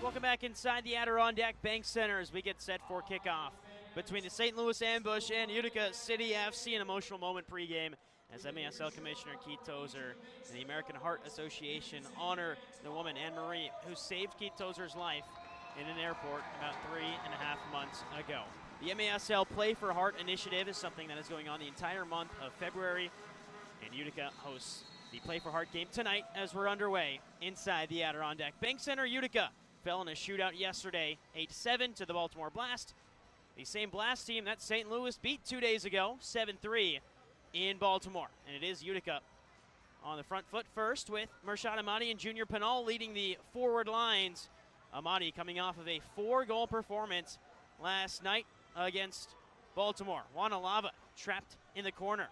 Welcome back inside the Adirondack Bank Center as we get set for kickoff between the St. Louis Ambush and Utica City FC. An emotional moment pregame as MASL Commissioner Keith Tozer and the American Heart Association honor the woman, Anne-Marie, who saved Keith Tozer's life in an airport about 3.5 months ago. The MASL Play for Heart initiative is something that is going on the entire month of February, and Utica hosts the Play for Heart game tonight as we're underway inside the Adirondack Bank Center. Utica fell in a shootout yesterday, 8-7 to the Baltimore Blast. The same Blast team that St. Louis beat 2 days ago, 7-3 in Baltimore. And it is Utica on the front foot first with Mershad Amadi and Junior Pinal leading the forward lines. Amadi coming off of a 4-goal performance last night against Baltimore. Juan Alava trapped in the corner.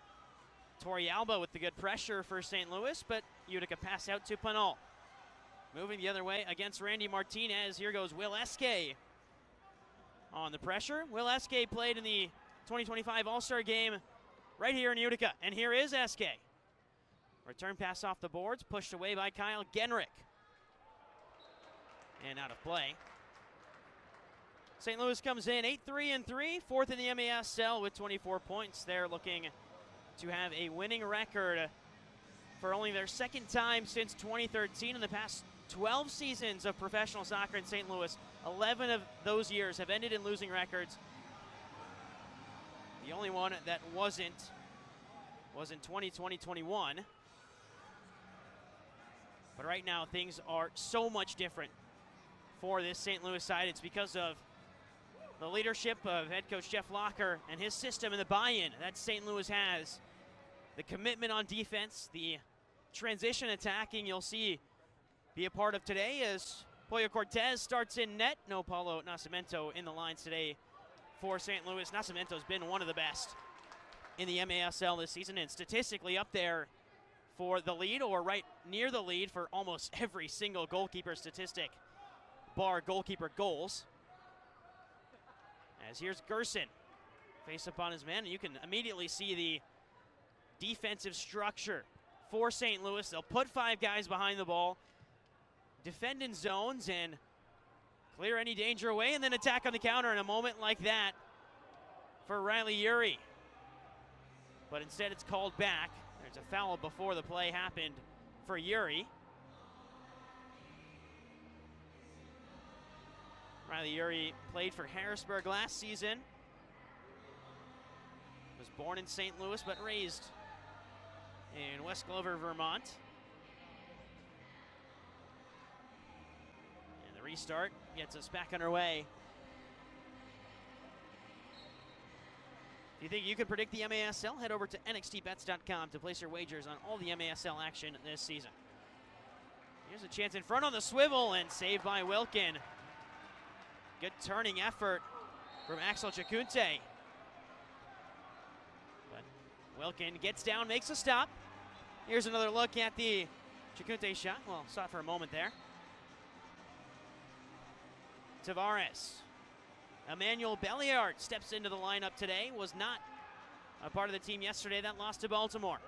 Tori Alba with the good pressure for St. Louis, but Utica pass out to Pinal. Moving the other way against Randy Martinez. Here goes Will Eske on the pressure. Will Eske played in the 2025 All-Star game right here in Utica. And here is Eske. Return pass off the boards, pushed away by Kyle Genrick. And out of play. St. Louis comes in 8-3-3, fourth in the MASL with 24 points. They're looking to have a winning record for only their second time since 2013. In the past 12 seasons of professional soccer in St. Louis, 11 of those years have ended in losing records. The only one that wasn't was in 2020-21. But right now things are so much different for this St. Louis side. It's because of the leadership of head coach Jeff Locker and his system and the buy-in that St. Louis has. The commitment on defense, the transition attacking you'll see be a part of today as Pollo Cortez starts in net. No Paulo Nascimento in the lines today for St. Louis. Nascimento's been one of the best in the MASL this season and statistically up there for the lead or right near the lead for almost every single goalkeeper statistic, bar goalkeeper goals. As here's Gerson, face up on his man, and you can immediately see the defensive structure for St. Louis. They'll put 5 guys behind the ball, defend in zones, and clear any danger away, and then attack on the counter in a moment like that for Riley Urey. But instead it's called back. There's a foul before the play happened for Urey. Riley Urey played for Harrisburg last season. Was born in St. Louis but raised in West Glover, Vermont. And the restart gets us back underway. If you think you could predict the MASL, head over to nxtbets.com to place your wagers on all the MASL action this season. Here's a chance in front on the swivel and saved by Wilkin. Good turning effort from Axel Chacunte. But Wilkin gets down, makes a stop. Here's another look at the Chacunte shot. Well, saw it for a moment there. Tavares. Emmanuel Belliard steps into the lineup today. Was not a part of the team yesterday that lost to Baltimore.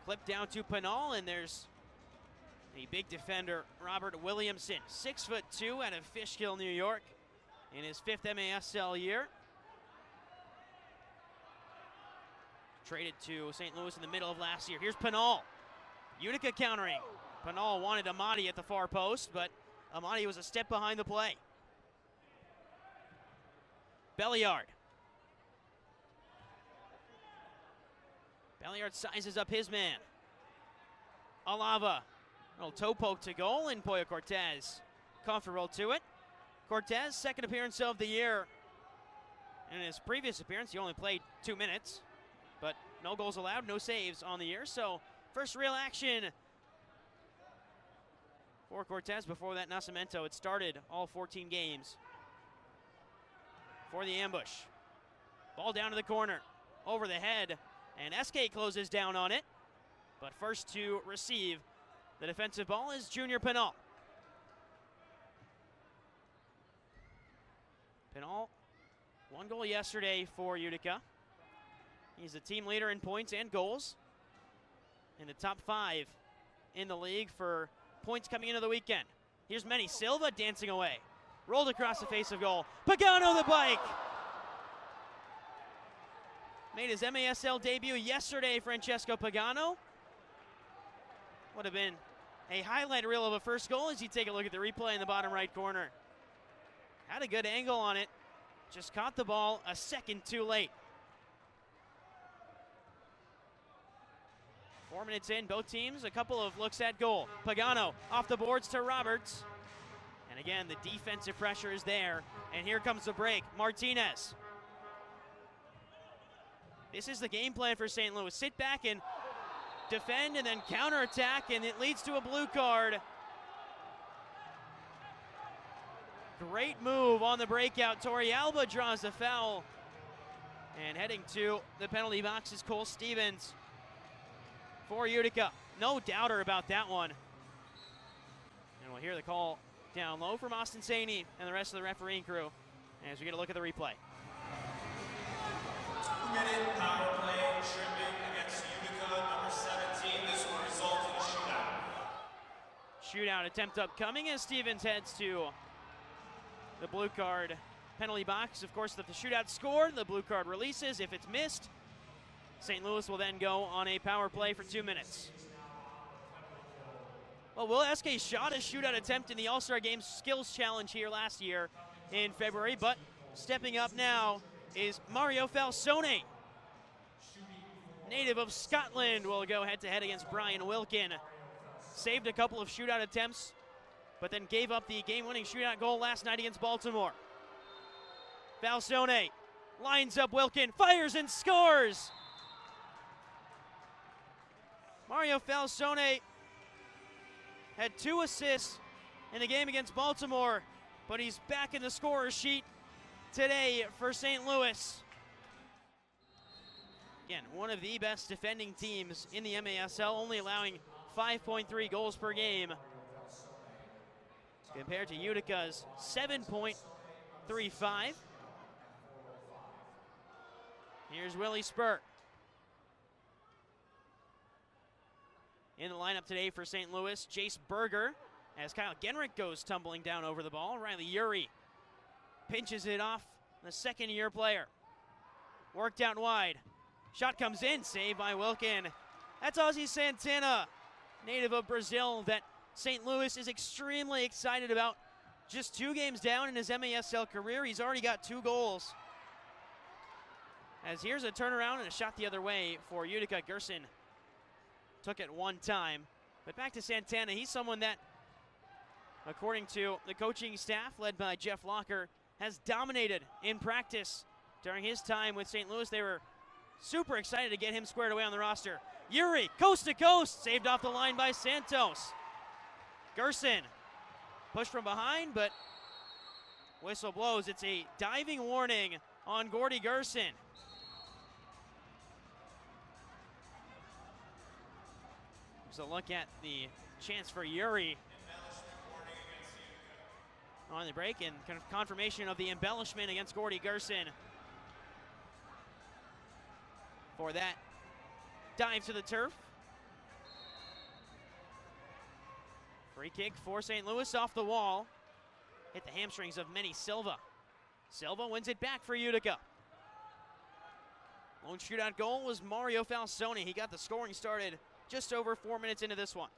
Clip down to Pinal, and there's a big defender, Robert Williamson, 6'2" out of Fishkill, New York, in his 5th MASL year. Traded to St. Louis in the middle of last year. Here's Pinal. Utica countering. Pinal wanted Amadi at the far post, but Amadi was a step behind the play. Belliard. Belliard sizes up his man. Alava. Little toe poke to goal, and Pollo Cortez comfortable to it. Cortez, second appearance of the year. And in his previous appearance, he only played 2 minutes, but no goals allowed, no saves on the year. So first real action for Cortez. Before that, Nascimento had started all 14 games for the Ambush. Ball down to the corner, over the head, and SK closes down on it. But first to receive the defensive ball is Junior Pinal. Pinal, 1 goal yesterday for Utica. He's the team leader in points and goals, in the top 5 in the league for points coming into the weekend. Here's Manny Silva dancing away. Rolled across the face of goal. Pagano the bike. Made his MASL debut yesterday, Francesco Pagano. Would have been a highlight reel of a first goal as you take a look at the replay in the bottom right corner. Had a good angle on it. Just caught the ball a second too late. 4 minutes in, both teams, a couple of looks at goal. Pagano off the boards to Roberts. And again, the defensive pressure is there. And here comes the break. Martinez. This is the game plan for St. Louis. Sit back and defend and then counterattack, and it leads to a blue card. Great move on the breakout. Torrealba draws the foul. And heading to the penalty box is Cole Stevens for Utica. No doubter about that one. And we'll hear the call down low from Austin Saney and the rest of the refereeing crew as we get a look at the replay. 2-minute power play tripping against Utica, number 17. This will result in a shootout. Shootout attempt upcoming as Stevens heads to the blue card penalty box. Of course, if the shootout scored, the blue card releases. If it's missed, St. Louis will then go on a power play for 2 minutes. Well, Will Eske shot a shootout attempt in the All-Star Game Skills Challenge here last year in February, but stepping up now is Mario Falsone. Native of Scotland will go head-to-head against Brian Wilkin. Saved a couple of shootout attempts, but then gave up the game-winning shootout goal last night against Baltimore. Falsone lines up Wilkin, fires and scores! Mario Falsone had 2 assists in the game against Baltimore, but he's back in the scorer's sheet today for St. Louis. Again, one of the best defending teams in the MASL, only allowing 5.3 goals per game, compared to Utica's 7.35. Here's Willie Spur. In the lineup today for St. Louis, Jace Berger, as Kyle Genrich goes tumbling down over the ball. Riley Urey pinches it off, the second-year player. Worked out wide. Shot comes in, saved by Wilkin. That's Ozzy Santana, native of Brazil, that St. Louis is extremely excited about. Just 2 games down in his MASL career, he's already got 2 goals. As here's a turnaround and a shot the other way for Utica. Gerson took it one time. But back to Santana, he's someone that, according to the coaching staff led by Jeff Locker, has dominated in practice during his time with St. Louis. They were super excited to get him squared away on the roster. Urey, coast to coast, saved off the line by Santos. Gerson pushed from behind, but whistle blows. It's a diving warning on Gordy Gerson. Here's a look at the chance for Urey on the break, and confirmation of the embellishment against Gordy Gerson for that dive to the turf. Free kick for St. Louis off the wall. Hit the hamstrings of Manny Silva. Silva wins it back for Utica. Lone shootout goal was Mario Falsone. He got the scoring started just over 4 minutes into this one.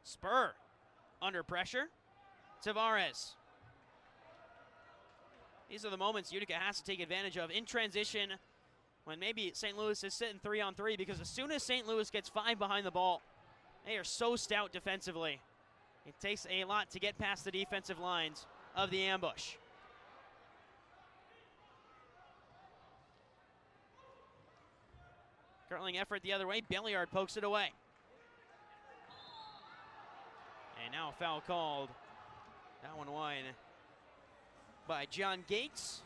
Spur under pressure. Tavares. These are the moments Utica has to take advantage of in transition when maybe St. Louis is sitting 3-on-3, because as soon as St. Louis gets 5 behind the ball, they are so stout defensively. It takes a lot to get past the defensive lines of the ambush. Curling effort the other way. Belliard pokes it away. And now a foul called. That one wide by John Gates,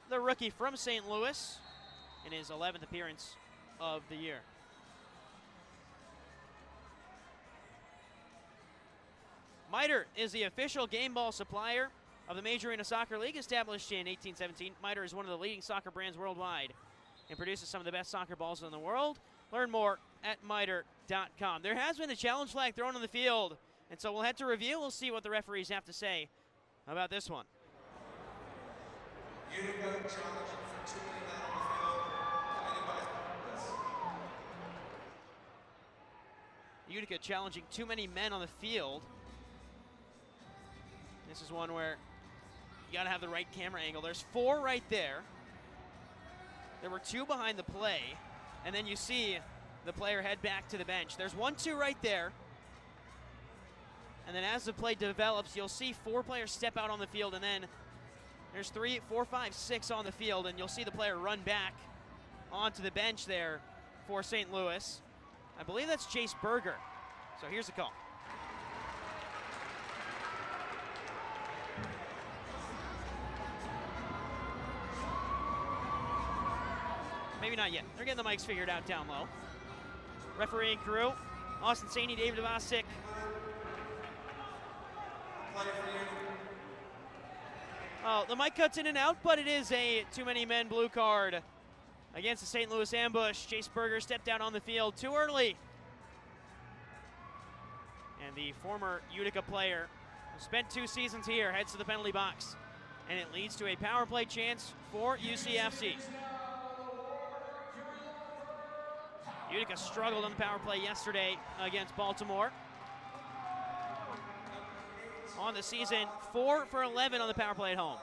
the rookie from St. Louis, in his 11th appearance of the year. Miter is the official game ball supplier of the Major Arena Soccer League, established in 1817. Miter is one of the leading soccer brands worldwide and produces some of the best soccer balls in the world. Learn more at miter.com. There has been a challenge flag thrown on the field, and so we'll head to review. We'll see what the referees have to say about this one. Utica challenging for too many men on the field, committed by this. Utica challenging too many men on the field. This is one where you gotta have the right camera angle. There's 4 right there. There were 2 behind the play, and then you see the player head back to the bench. There's 1, 2 right there. And then as the play develops, you'll see 4 players step out on the field, and then there's 3, 4, 5, 6 on the field, and you'll see the player run back onto the bench there for St. Louis. I believe that's Jace Berger. So here's the call. Maybe not yet. They're getting the mics figured out down low. Refereeing crew, Austin Saney, David Vasic. Oh, the mic cuts in and out, but it is a too many men blue card against the St. Louis ambush. Jace Berger stepped out on the field too early. And the former Utica player who spent 2 seasons here heads to the penalty box. And it leads to a power play chance for UCFC. Utica struggled on the power play yesterday against Baltimore. On the season, 4 for 11 on the power play at home.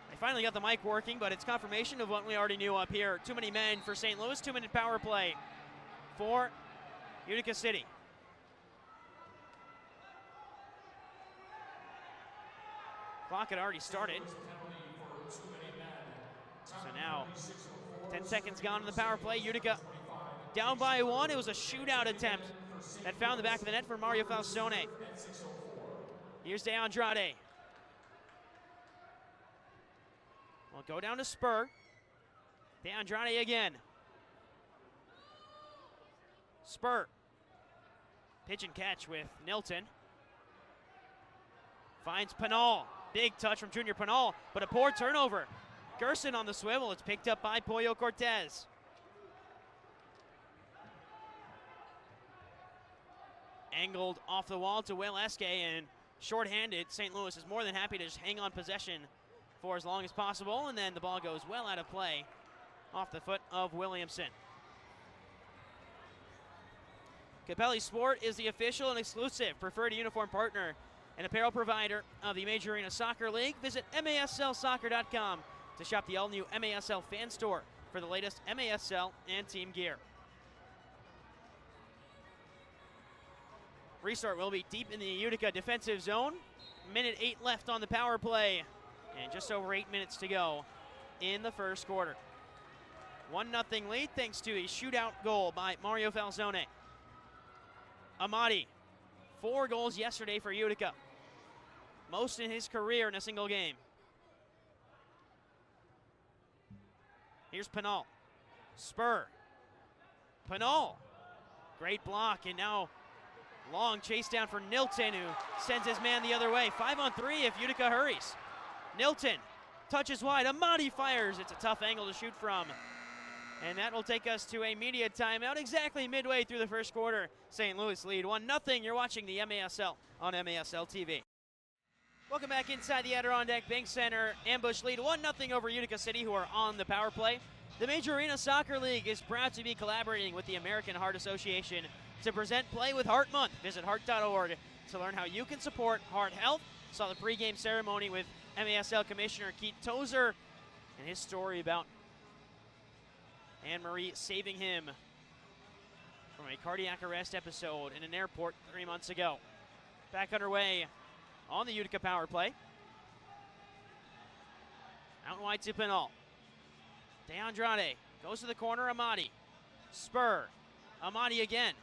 They finally got the mic working, but it's confirmation of what we already knew up here. Too many men for St. Louis, 2-minute power play for Utica City. Clock had already started. So now, 10 seconds gone in the power play. Utica down by 1. It was a shootout attempt that found the back of the net for Mario Falsone. Here's DeAndrade. We'll go down to Spur. DeAndrade again. Spur. Pitch and catch with Nilton. Finds Pinal. Big touch from Junior Pinal, but a poor turnover. Gerson on the swivel. It's picked up by Pollo Cortez. Angled off the wall to Will Eske, and shorthanded. St. Louis is more than happy to just hang on possession for as long as possible, and then the ball goes well out of play off the foot of Williamson. Capelli Sport is the official and exclusive preferred uniform partner and apparel provider of the Major Arena Soccer League. Visit MASLsoccer.com to shop the all-new MASL fan store for the latest MASL and team gear. Restart will be deep in the Utica defensive zone. Minute 8 left on the power play, and just over 8 minutes to go in the first quarter. 1-0 lead thanks to a shootout goal by Mario Falsone. Amati, 4 goals yesterday for Utica. Most in his career in a single game. Here's Pinal. Spur. Pinal. Great block, and now long chase down for Nilton, who sends his man the other way. 5-on-3 if Utica hurries. Nilton touches wide. Amati fires. It's a tough angle to shoot from. And that will take us to a media timeout exactly midway through the first quarter. St. Louis lead 1-0. You're watching the MASL on MASL TV. Welcome back inside the Adirondack Bank Center. Ambush lead 1-0 over Utica City, who are on the power play. The Major Arena Soccer League is proud to be collaborating with the American Heart Association to present Play with Heart Month. Visit heart.org to learn how you can support heart health. Saw the pregame ceremony with MASL Commissioner Keith Tozer and his story about Anne-Marie saving him from a cardiac arrest episode in an airport 3 months ago. Back underway on the Utica power play. Out wide to Pinal. DeAndrade goes to the corner. Amati. Spur. Amati again.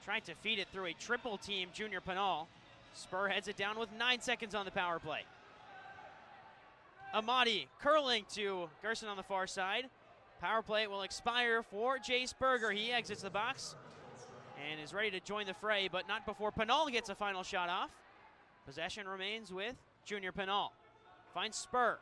Trying to feed it through a triple team Junior Pinal. Spur heads it down with 9 seconds on the power play. Amati curling to Gerson on the far side. Power play will expire for Jace Berger. He exits the box and is ready to join the fray, but not before Pinal gets a final shot off. Possession remains with Junior Pinal. Finds Spur.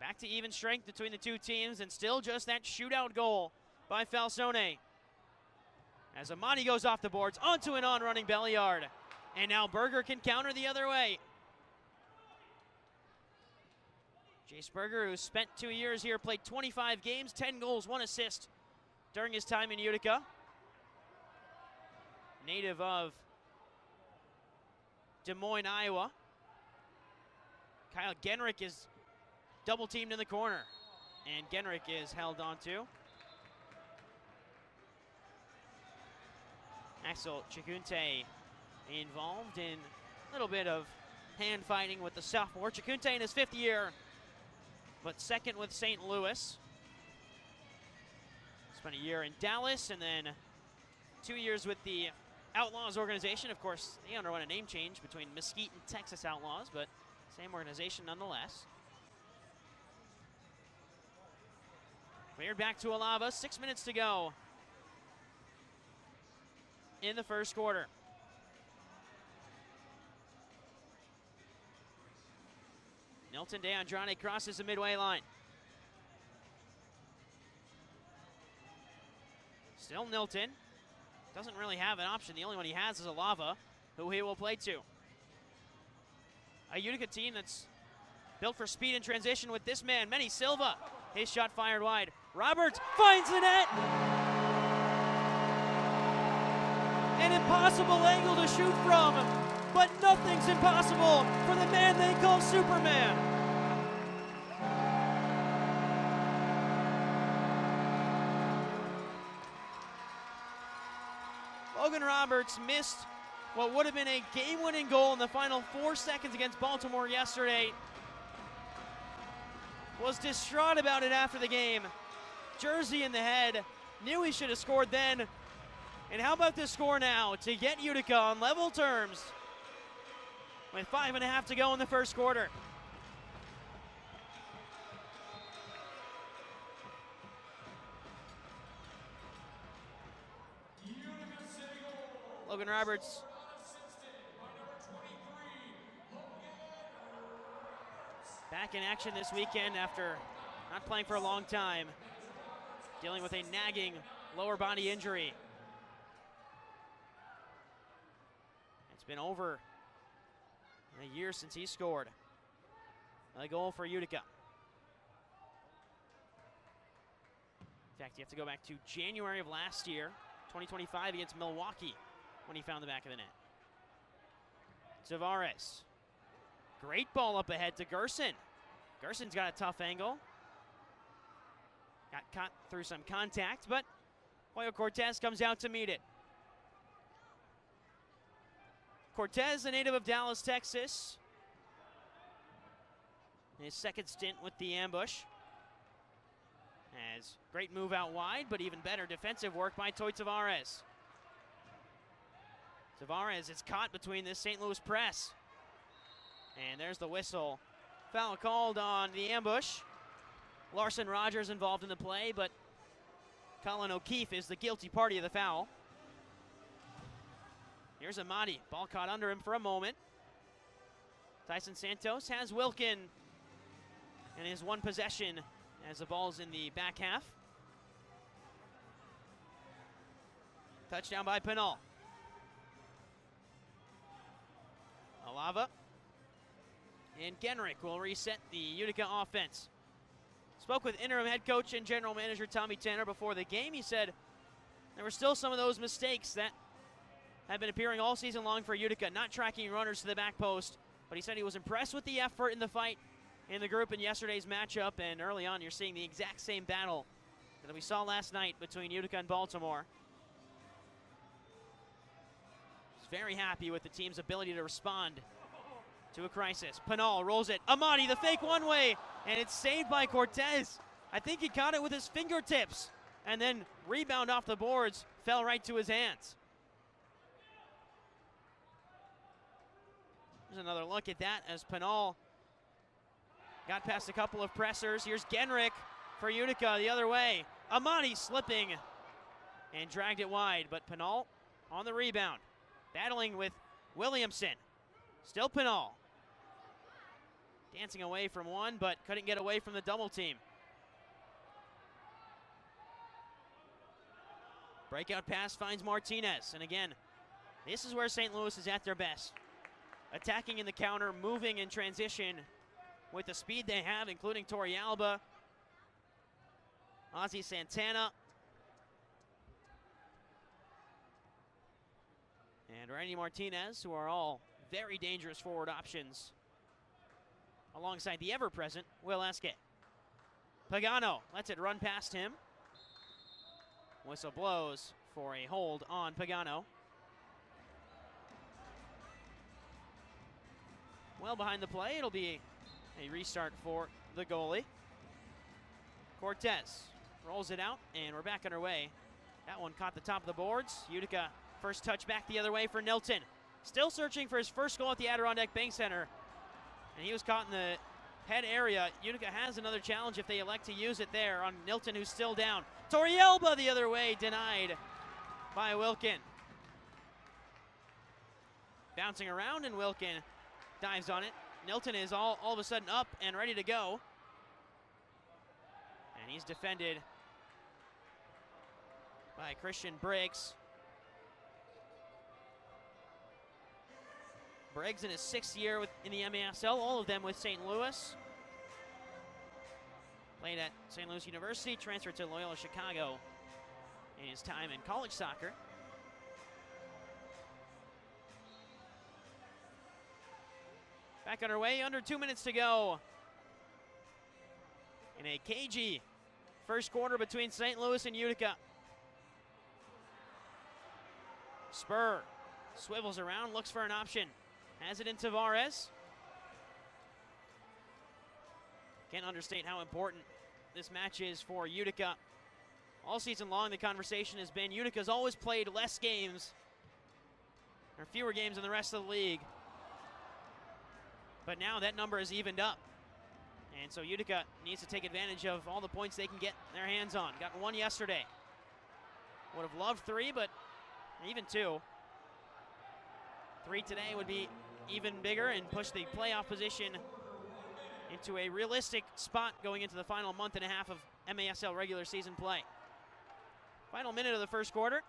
Back to even strength between the two teams, and still just that shootout goal by Falsone. As Amati goes off the boards, onto an on-running Belliard. And now Berger can counter the other way. Jace Berger, who spent 2 years here, played 25 games, 10 goals, 1 assist during his time in Utica. Native of Des Moines, Iowa. Kyle Genrich is double teamed in the corner, and Genrich is held onto. Axel Chikунte involved in a little bit of hand fighting with the sophomore. Chikунte in his 5th year, but second with St. Louis. Spent a year in Dallas and then 2 years with the Outlaws organization. Of course, they underwent a name change between Mesquite and Texas Outlaws, but same organization nonetheless. Cleared back to Alava, 6 minutes to go in the first quarter. Nilton de Andrade crosses the midway line. Still Nilton. Doesn't really have an option. The only one he has is Alava, who he will play to. A Utica team that's built for speed and transition with this man, Manny Silva. His shot fired wide. Roberts finds the net. An impossible angle to shoot from, but nothing's impossible for the man they call Superman. Logan Roberts missed what would have been a game-winning goal in the final 4 seconds against Baltimore yesterday. Was distraught about it after the game. Jersey in the head, knew he should have scored then. And how about this score now to get Utica on level terms with 5.5 to go in the first quarter. Logan Roberts back in action this weekend after not playing for a long time, dealing with a nagging lower body injury. It's been over a year since he scored a goal for Utica. In fact, you have to go back to January of last year, 2025, against Milwaukee, when he found the back of the net. Tavares. Great ball up ahead to Gerson. Gerson's got a tough angle. Got caught through some contact, but Hoyo Cortez comes out to meet it. Cortez, a native of Dallas, Texas. His second stint with the Ambush. Has great move out wide, but even better defensive work by Toy Tavares. Tavares is caught between this St. Louis press. And there's the whistle. Foul called on the Ambush. Larson Rogers involved in the play, but Colin O'Keefe is the guilty party of the foul. Here's Amati. Ball caught under him for a moment. Tyson Santos has Wilkin in his one possession as the ball's in the back half. Touchdown by Pinal. Alava and Genrich will reset the Utica offense. Spoke with interim head coach and general manager Tommy Tanner before the game. He said there were still some of those mistakes that have been appearing all season long for Utica, not tracking runners to the back post. But he said he was impressed with the effort in the fight in the group in yesterday's matchup. And early on, you're seeing the exact same battle that we saw last night between Utica and Baltimore. He's very happy with the team's ability to respond to a crisis. Pinal rolls it. Amati, the fake one-way, and it's saved by Cortez. I think he caught it with his fingertips, and then rebound off the boards, fell right to his hands. There's another look at that as Pinal got past a couple of pressers. Here's Genrich for Utica the other way. Amati slipping and dragged it wide, but Pinal on the rebound, battling with Williamson. Still Pinal. dancing away from one, but couldn't get away from the double team. Breakout pass finds Martinez, and again, this is where St. Louis is at their best. Attacking in the counter, moving in transition with the speed they have, including Torrealba, Ozzie Santana, and Randy Martinez, who are all very dangerous forward options, alongside the ever-present Will Eske. Pagano lets it run past him. Whistle blows for a hold on Pagano. Well behind the play, it'll be a restart for the goalie. Cortez rolls it out, and we're back underway. That one caught the top of the boards. Utica first touch back the other way for Nilton. Still searching for his first goal at the Adirondack Bank Center, and he was caught in the head area. Utica has another challenge if they elect to use it there on Nilton, who's still down. Torrealba the other way, denied by Wilkin. Bouncing around, and Wilkin dives on it. Nilton is all of a sudden up and ready to go. And he's defended by Christian Briggs. Briggs in his 6th year in the MASL, all of them with St. Louis. Played at St. Louis University, transferred to Loyola Chicago in his time in college soccer. Back underway, under 2 minutes to go in a cagey first quarter between St. Louis and Utica. Spur swivels around, looks for an option. Has it in Tavares. Can't understate how important this match is for Utica. All season long, the conversation has been Utica's always played less games, or fewer games than the rest of the league. But now that number is evened up. And so Utica needs to take advantage of all the points they can get their hands on. Got one yesterday. Would have loved 3, but even 2. 3 today would be even bigger and push the playoff position into a realistic spot going into the final month and a half of MASL regular season play. Final minute of the first quarter.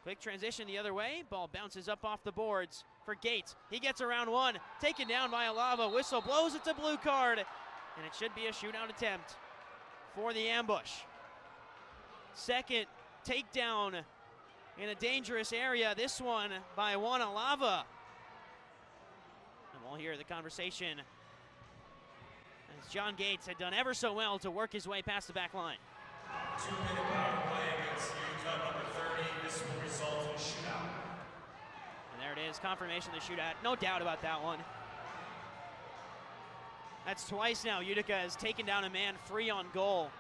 Quick transition the other way. Ball bounces up off the boards for Gates. He gets around one, taken down by Alava. Whistle blows, it's a blue card, and it should be a shootout attempt for the ambush. Second takedown in a dangerous area, this one by Juan Alava. And we'll hear the conversation as John Gates had done ever so well to work his way past the back line. 2-minute power play against Utica number 30. This will result in a shootout. And there it is, confirmation of the shootout. No doubt about that one. That's twice now Utica has taken down a man free on goal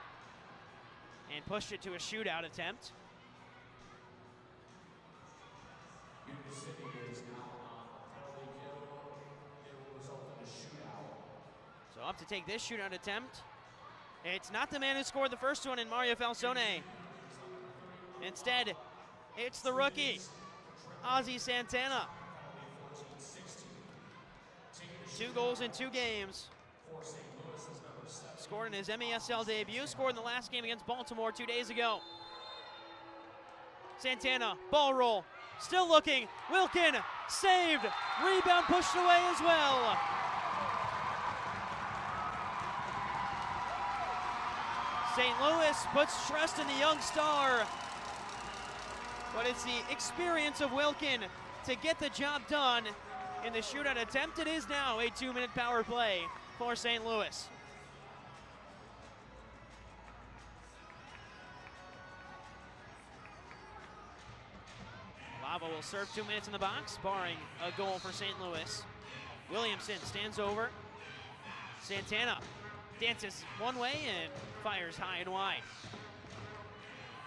and pushed it to a shootout attempt. Utica City is now on a penalty kill. It will result in a shootout. So up to take this shootout attempt. It's not the man who scored the first one in Mario Falsone. Instead, it's the rookie, Ozzie Santana. 2 goals in 2 games. Scored in his MASL debut, scored in the last game against Baltimore 2 days ago. Santana, ball roll, still looking. Wilkin, saved. Rebound pushed away as well. St. Louis puts trust in the young star, but it's the experience of Wilkin to get the job done in the shootout attempt. It is now a 2-minute power play for St. Louis. Lava will serve 2 minutes in the box, barring a goal for St. Louis. Williamson stands over. Santana dances one way and fires high and wide.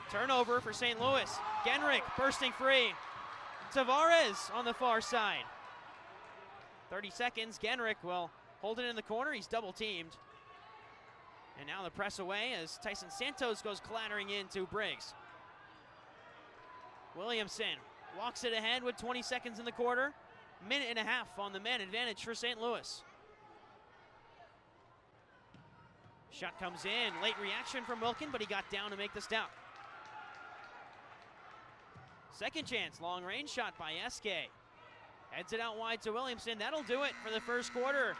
Turnover for St. Louis. Genrich bursting free. Tavares on the far side. 30 seconds. Genrich will hold it in the corner. He's double teamed. And now the press away as Tyson Santos goes clattering into Briggs. Williamson walks it ahead with 20 seconds in the quarter. minute and a half on the man advantage for St. Louis. Shot comes in, late reaction from Wilkin, but he got down to make the stop. Second chance, long range shot by SK. Heads it out wide to Williamson. That'll do it for the first quarter.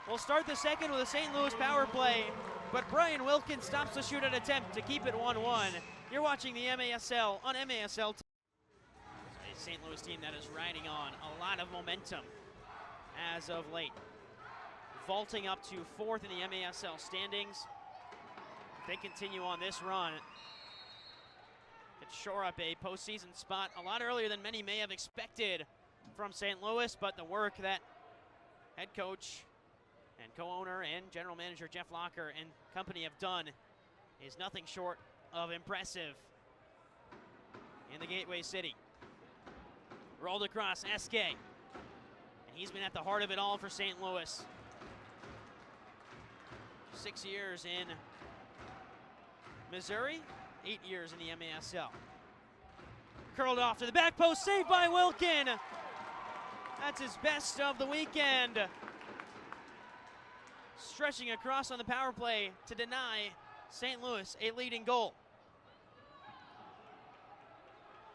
We'll start the second with a St. Louis power play, but Brian Wilkin stops the shootout attempt to keep it 1-1. You're watching the MASL on MASL. A St. Louis team that is riding on a lot of momentum as of late. Vaulting up to 4th in the MASL standings. If they continue on this run, could shore up a postseason spot a lot earlier than many may have expected from St. Louis, but the work that head coach and co-owner and general manager Jeff Locker and company have done is nothing short of impressive in the Gateway City. Rolled across SK, and he's been at the heart of it all for St. Louis. 6 years in Missouri, 8 years in the MASL. Curled off to the back post, saved by Wilkin. That's his best of the weekend. Stretching across on the power play to deny St. Louis a leading goal.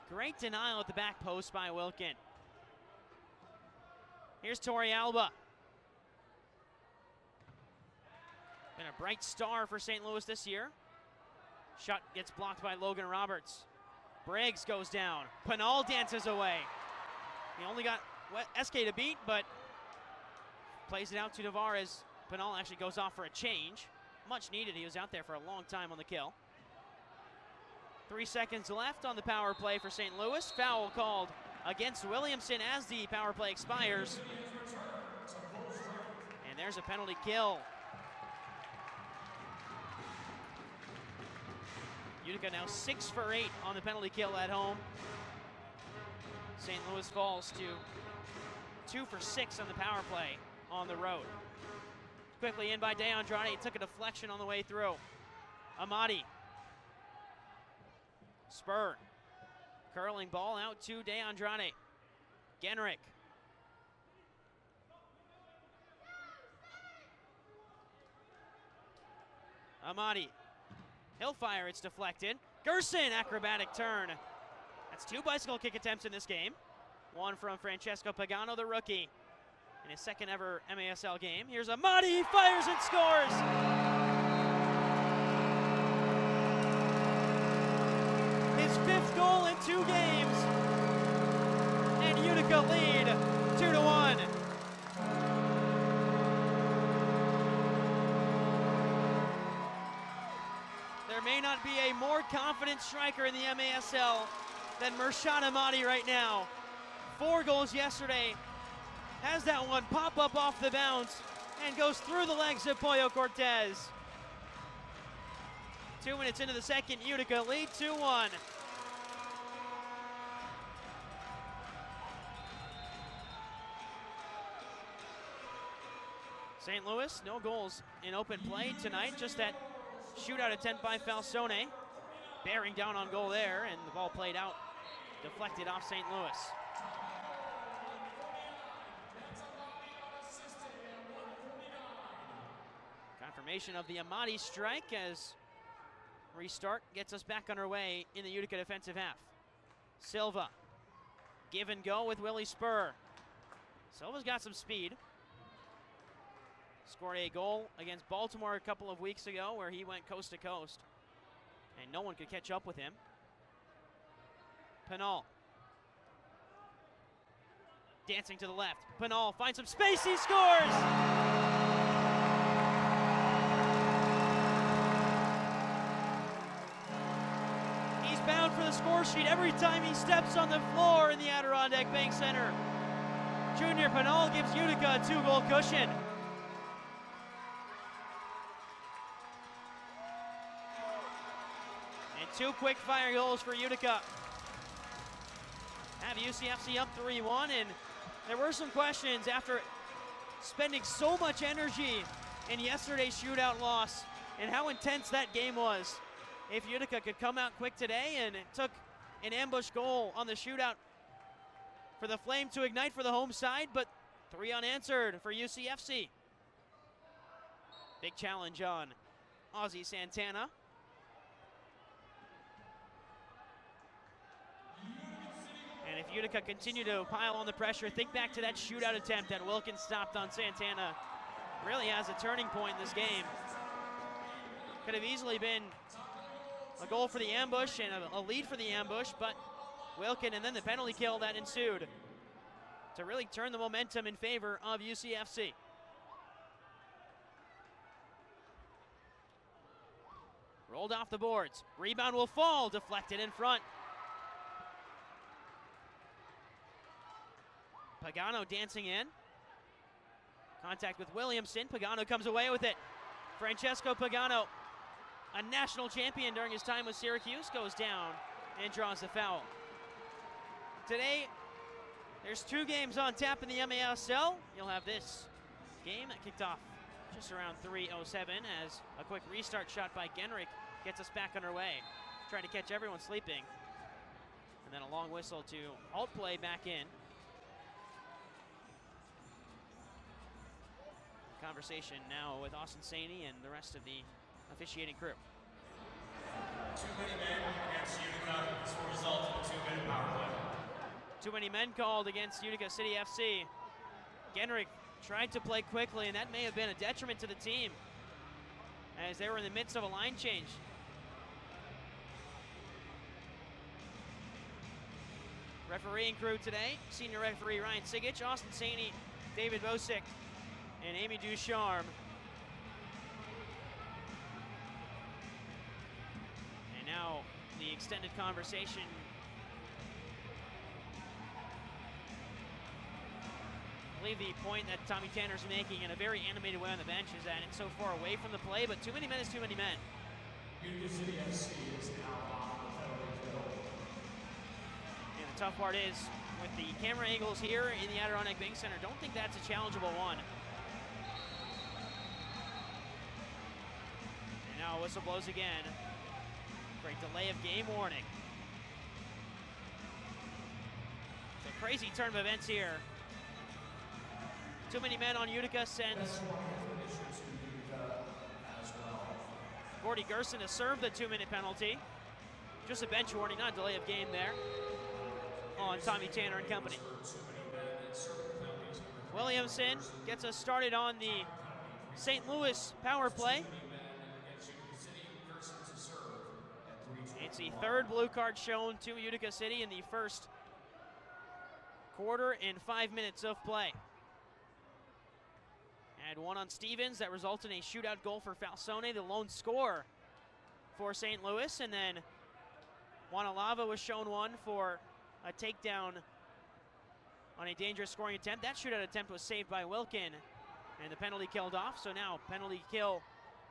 Great denial at the back post by Wilkin. Here's Tori Alba. Been a bright star for St. Louis this year. Shot gets blocked by Logan Roberts. Briggs goes down. Pinal dances away. He only got SK to beat, but plays it out to Tavares. Pinal actually goes off for a change. Much needed. He was out there for a long time on the kill. 3 seconds left on the power play for St. Louis. Foul called against Williamson as the power play expires. And there's a penalty kill. Utica now 6 for 8 on the penalty kill at home. St. Louis falls to 2 for 6 on the power play on the road. Quickly in by Adirondack. Took a deflection on the way through. Amati. Spur. Curling ball out to Adirondack. Genrick. Amati. He'll fire, it's deflected. Gerson, acrobatic turn. That's 2 bicycle kick attempts in this game. One from Francesco Pagano, the rookie, in his second ever MASL game. Here's Amati, he fires and scores! His 5th goal in 2 games. And Utica lead 2-1. There may not be a more confident striker in the MASL than Mershad Amati right now. 4 goals yesterday. Has that one pop up off the bounce and goes through the legs of Pollo Cortez. 2 minutes into the second, Utica lead 2-1. St. Louis, no goals in open play tonight, just that shootout attempt by Falsone. Bearing down on goal there, and the ball played out, deflected off St. Louis. Confirmation of the Amati strike as restart gets us back underway in the Utica defensive half. Silva, give and go with Willie Spur. Silva's got some speed. Scored a goal against Baltimore a couple of weeks ago where he went coast to coast, and no one could catch up with him. Pinal. Dancing to the left. Pinal finds some space, he scores! He's bound for the score sheet every time he steps on the floor in the Adirondack Bank Center. Junior Pinal gives Utica a 2-goal cushion. And 2 quick fire goals for Utica. Have UCFC up 3-1, and there were some questions after spending so much energy in yesterday's shootout loss and how intense that game was. If Utica could come out quick today, and it took an ambush goal on the shootout for the Flame to ignite for the home side, but 3 unanswered for UCFC. Big challenge on Ozzy Santana. And if Utica continue to pile on the pressure, think back to that shootout attempt that Wilkin stopped on Santana. Really has a turning point in this game. Could have easily been a goal for the ambush and a lead for the ambush, but Wilkin and then the penalty kill that ensued to really turn the momentum in favor of UCFC. Rolled off the boards. Rebound will fall, deflected in front. Pagano dancing in. Contact with Williamson. Pagano comes away with it. Francesco Pagano, a national champion during his time with Syracuse, goes down and draws the foul. Today, there's 2 games on tap in the MASL. You'll have this game that kicked off just around 3:07 as a quick restart shot by Genrich gets us back underway. Trying to catch everyone sleeping. And then a long whistle to halt play back in. Conversation now with Austin Saney and the rest of the officiating crew. Too many men against Utica. This will result in a 2-minute power play. Too many men called against Utica City FC. Genrich tried to play quickly, and that may have been a detriment to the team as they were in the midst of a line change. Refereeing crew today, senior referee Ryan Sigich, Austin Saney, David Bosick, and Amy Ducharme. And now the extended conversation. I believe the point that Tommy Tanner's making in a very animated way on the bench is that it's so far away from the play, but too many men is too many men. Utica City FC is now on the penalty kill. And the tough part is, with the camera angles here in the Adirondack Bank Center, don't think that's a challengeable one. And now whistle blows again. Great delay of game warning. So crazy turn of events here. Too many men on Utica sends Gordy Gerson to serve the 2-minute penalty. Just a bench warning, not a delay of game there on Tommy Tanner and company. Williamson gets us started on the St. Louis power play. It's the 3rd blue card shown to Utica City in the first quarter and 5 minutes of play. Had one on Stevens that resulted in a shootout goal for Falsone, the lone scorer for St. Louis, and then Wanalava was shown one for a takedown on a dangerous scoring attempt. That shootout attempt was saved by Wilkin, and the penalty killed off. So now penalty kill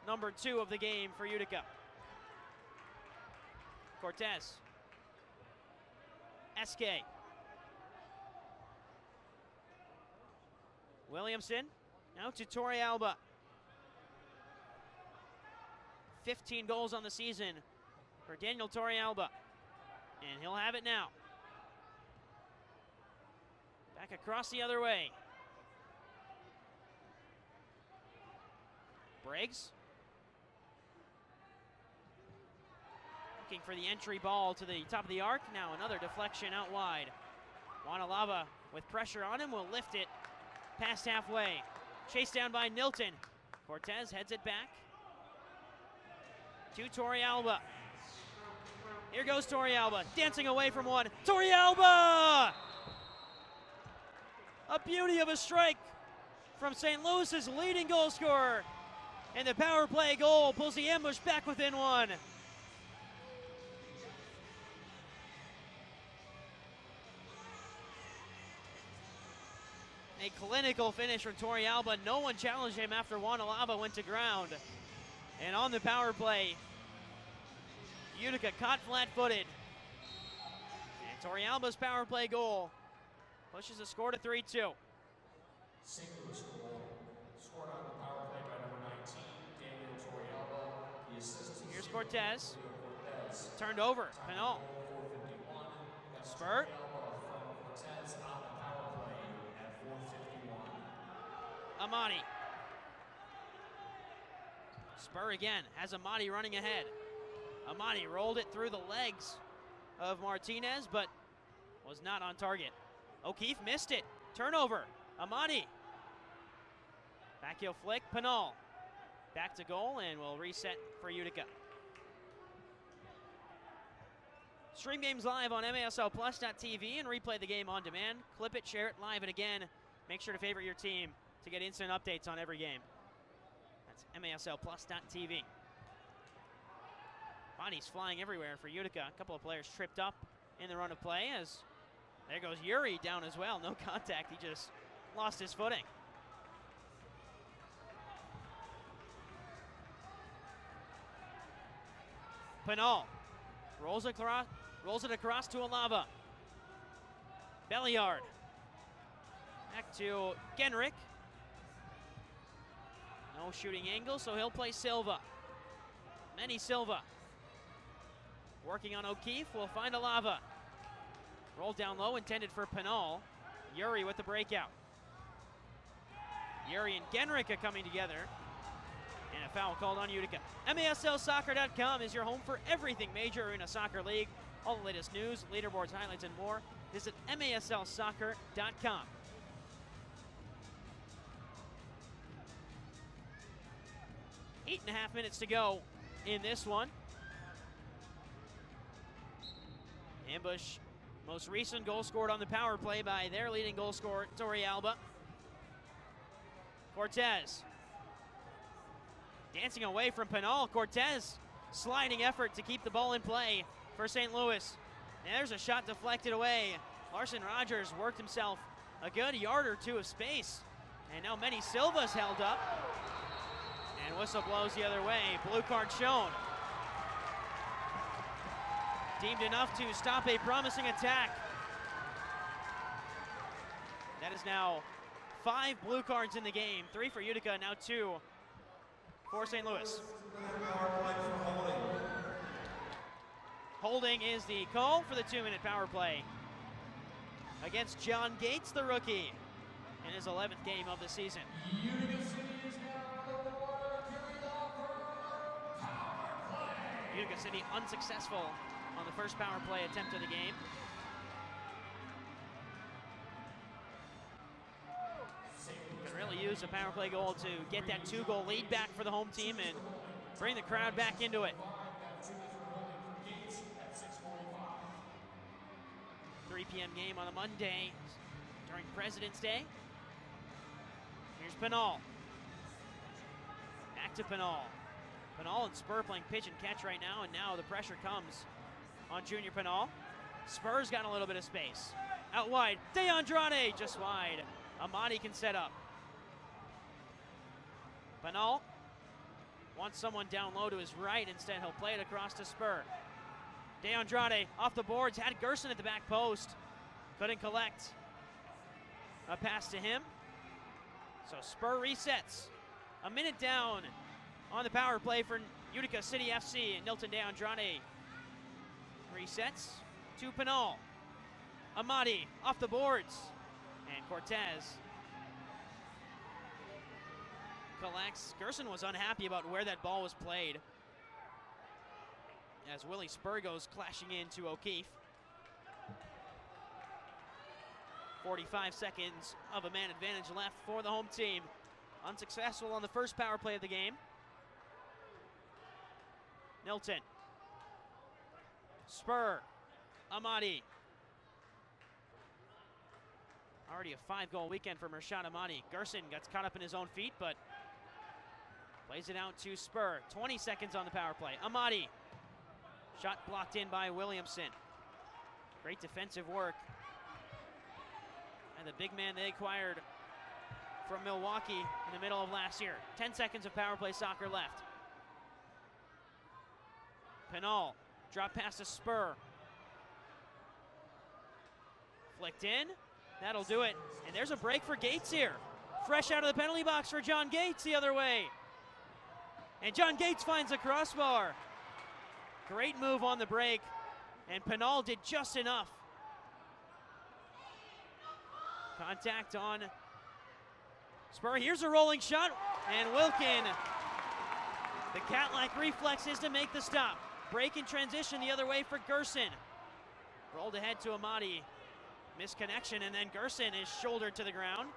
number 2 of the game for Utica. Cortez. SK. Williamson. Now to Torrealba. 15 goals on the season for Daniel Torrealba. And he'll have it now. Back across the other way. Briggs. Looking for the entry ball to the top of the arc. Now another deflection out wide. Wanalava with pressure on him will lift it past halfway. Chased down by Nilton. Cortez heads it back to Torrealba. Here goes Torrealba, dancing away from one. Torrealba! A beauty of a strike from St. Louis's leading goal scorer. And the power play goal pulls the ambush back within one. A clinical finish from Torrealba. No one challenged him after Wanalava went to ground. And on the power play, Utica caught flat-footed. And Torrealba's power play goal pushes the score to 3-2. St. Louis goal scored on the power play by number 19, Daniel Torrealba. The assist. Here's Cortez. Turned over. Penal. Spurt. Cortez Amati. Spur again, has Amati running ahead. Amati rolled it through the legs of Martinez, but was not on target. O'Keefe missed it. Turnover. Amati. Backheel flick. Pinal. Back to goal, and we'll reset for Utica. Stream games live on MASLplus.tv and replay the game on demand. Clip it, share it live, and again, make sure to favorite your team to get instant updates on every game. That's MASLplus.tv. Bodies flying everywhere for Utica. A couple of players tripped up in the run of play as there goes Yuri down as well. No contact, he just lost his footing. Pinal rolls it across to Alava. Belliard. Back to Genrick. No shooting angle, so he'll play Silva. Manny Silva. Working on O'Keefe, will find Alava. Roll down low, intended for Pinal. Yuri with the breakout. Yuri and Genrick are coming together. And a foul called on Utica. MASLsoccer.com is your home for everything Major Arena Soccer League. All the latest news, leaderboards, highlights, and more. Visit MASLsoccer.com. Eight and a half minutes to go in this one. Ambush, most recent goal scored on the power play by their leading goal scorer, Torre Alba. Cortez. Dancing away from Pinal. Cortez, sliding effort to keep the ball in play for St. Louis. And there's a shot deflected away. Larson Rogers worked himself a good yard or two of space. And now Manny Silva's held up. And whistle blows the other way. Blue card shown. Deemed enough to stop a promising attack. That is now 5 blue cards in the game. 3 for Utica, now 2 for St. Louis. Holding is the call for the 2-minute power play against John Gates, the rookie, in his 11th game of the season. Utica City unsuccessful on the first power play attempt of the game. Could really use a power play goal to get that 2-goal lead back for the home team and bring the crowd back into it. 3 p.m. game on a Monday during President's Day. Here's Pinal. Back to Pinal. Pinal and Spur playing pitch and catch right now, and now the pressure comes on Junior Pinal. Spur's got a little bit of space. Out wide, DeAndrade just wide. Amati can set up. Pinal wants someone down low to his right. Instead, he'll play it across to Spur. DeAndrade off the boards, had Gerson at the back post. Couldn't collect a pass to him. So Spur resets. A minute down on the power play for Utica City FC. And Nilton DeAndrade resets to Pinal. Amati off the boards. And Cortez collects. Gerson was unhappy about where that ball was played as Willie Spur goes clashing into O'Keefe. 45 seconds of a man advantage left for the home team. Unsuccessful on the first power play of the game. Nilton. Spur. Amati. Already a 5-goal weekend for Mershad Amati. Gerson gets caught up in his own feet, but plays it out to Spur. 20 seconds on the power play. Amati. Shot blocked in by Williamson. Great defensive work. And the big man they acquired from Milwaukee in the middle of last year. 10 seconds of power play soccer left. Pinal, drop pass to Spur. Flicked in, that'll do it. And there's a break for Gates here. Fresh out of the penalty box for John Gates the other way. And John Gates finds a crossbar. Great move on the break, and Pinal did just enough. Contact on Spur, here's a rolling shot, and Wilkin, the cat-like reflexes to make the stop. Break in transition the other way for Gerson. Rolled ahead to Amadi. Misconnection, and then Gerson is shouldered to the ground.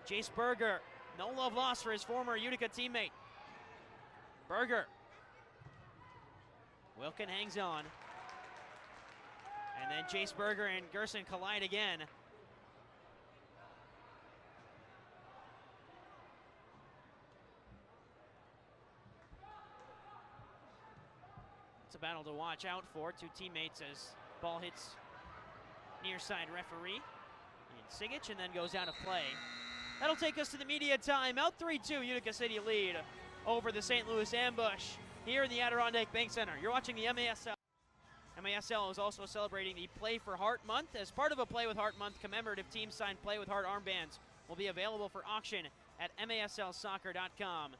Jace Berger, no love lost for his former Utica teammate. Berger. Wilkin hangs on. And then Jace Berger and Gerson collide again. It's a battle to watch out for. Two teammates as ball hits near side referee in Sigic and then goes out of play. That'll take us to the media timeout. 3-2 Utica City lead over the St. Louis Ambush here in the Adirondack Bank Center. You're watching the MASL. MASL is also celebrating the Play for Heart Month. As part of a Play with Heart Month, commemorative team signed Play with Heart armbands will be available for auction at maslsoccer.com,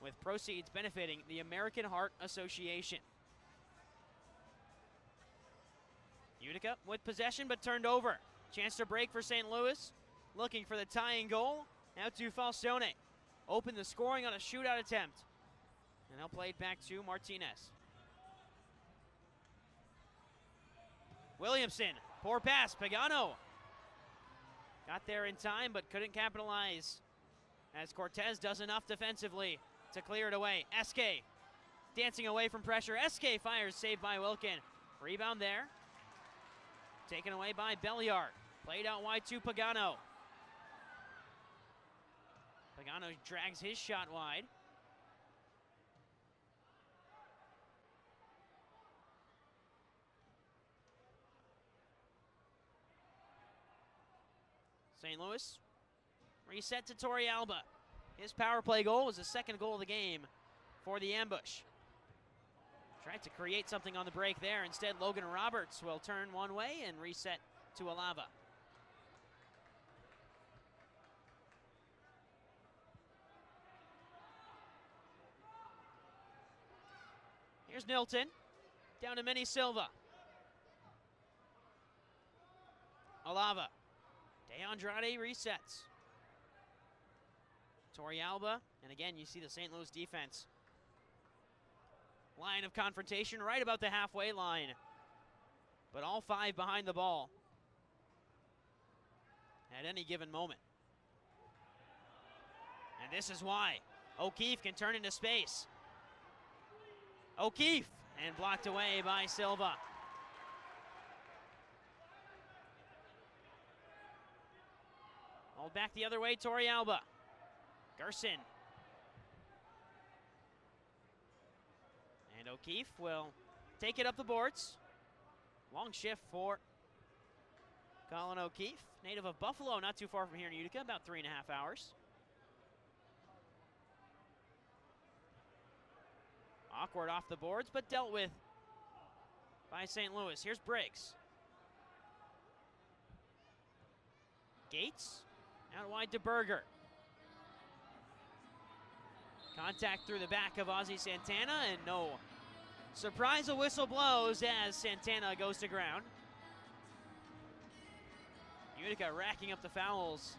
with proceeds benefiting the American Heart Association. Utica with possession but turned over. Chance to break for St. Louis. Looking for the tying goal. Now to Falstone. Open the scoring on a shootout attempt. And they'll play it back to Martinez. Williamson, poor pass, Pagano. Got there in time but couldn't capitalize as Cortez does enough defensively to clear it away. SK dancing away from pressure. SK fires, saved by Wilkin. Rebound there. Taken away by Belliard. Played out wide to Pagano. Pagano drags his shot wide. St. Louis reset to Torrealba. His power play goal was the second goal of the game for the Ambush. Tried to create something on the break there. Instead, Logan Roberts will turn one way and reset to Alava. Here's Nilton. Down to Manny Silva. Alava. DeAndrade resets. Torrealba, and again you see the St. Louis defense. Line of confrontation right about the halfway line. But all five behind the ball at any given moment. And this is why O'Keefe can turn into space. O'Keefe, and blocked away by Silva. Hold back the other way, Torrealba. Gerson. And O'Keefe will take it up the boards. Long shift for Colin O'Keefe, native of Buffalo, not too far from here in Utica, about 3.5 hours. Awkward off the boards, but dealt with by St. Louis. Here's Briggs. Gates, out wide to Berger. Contact through the back of Ozzie Santana, and no surprise, a whistle blows as Santana goes to ground. Utica racking up the fouls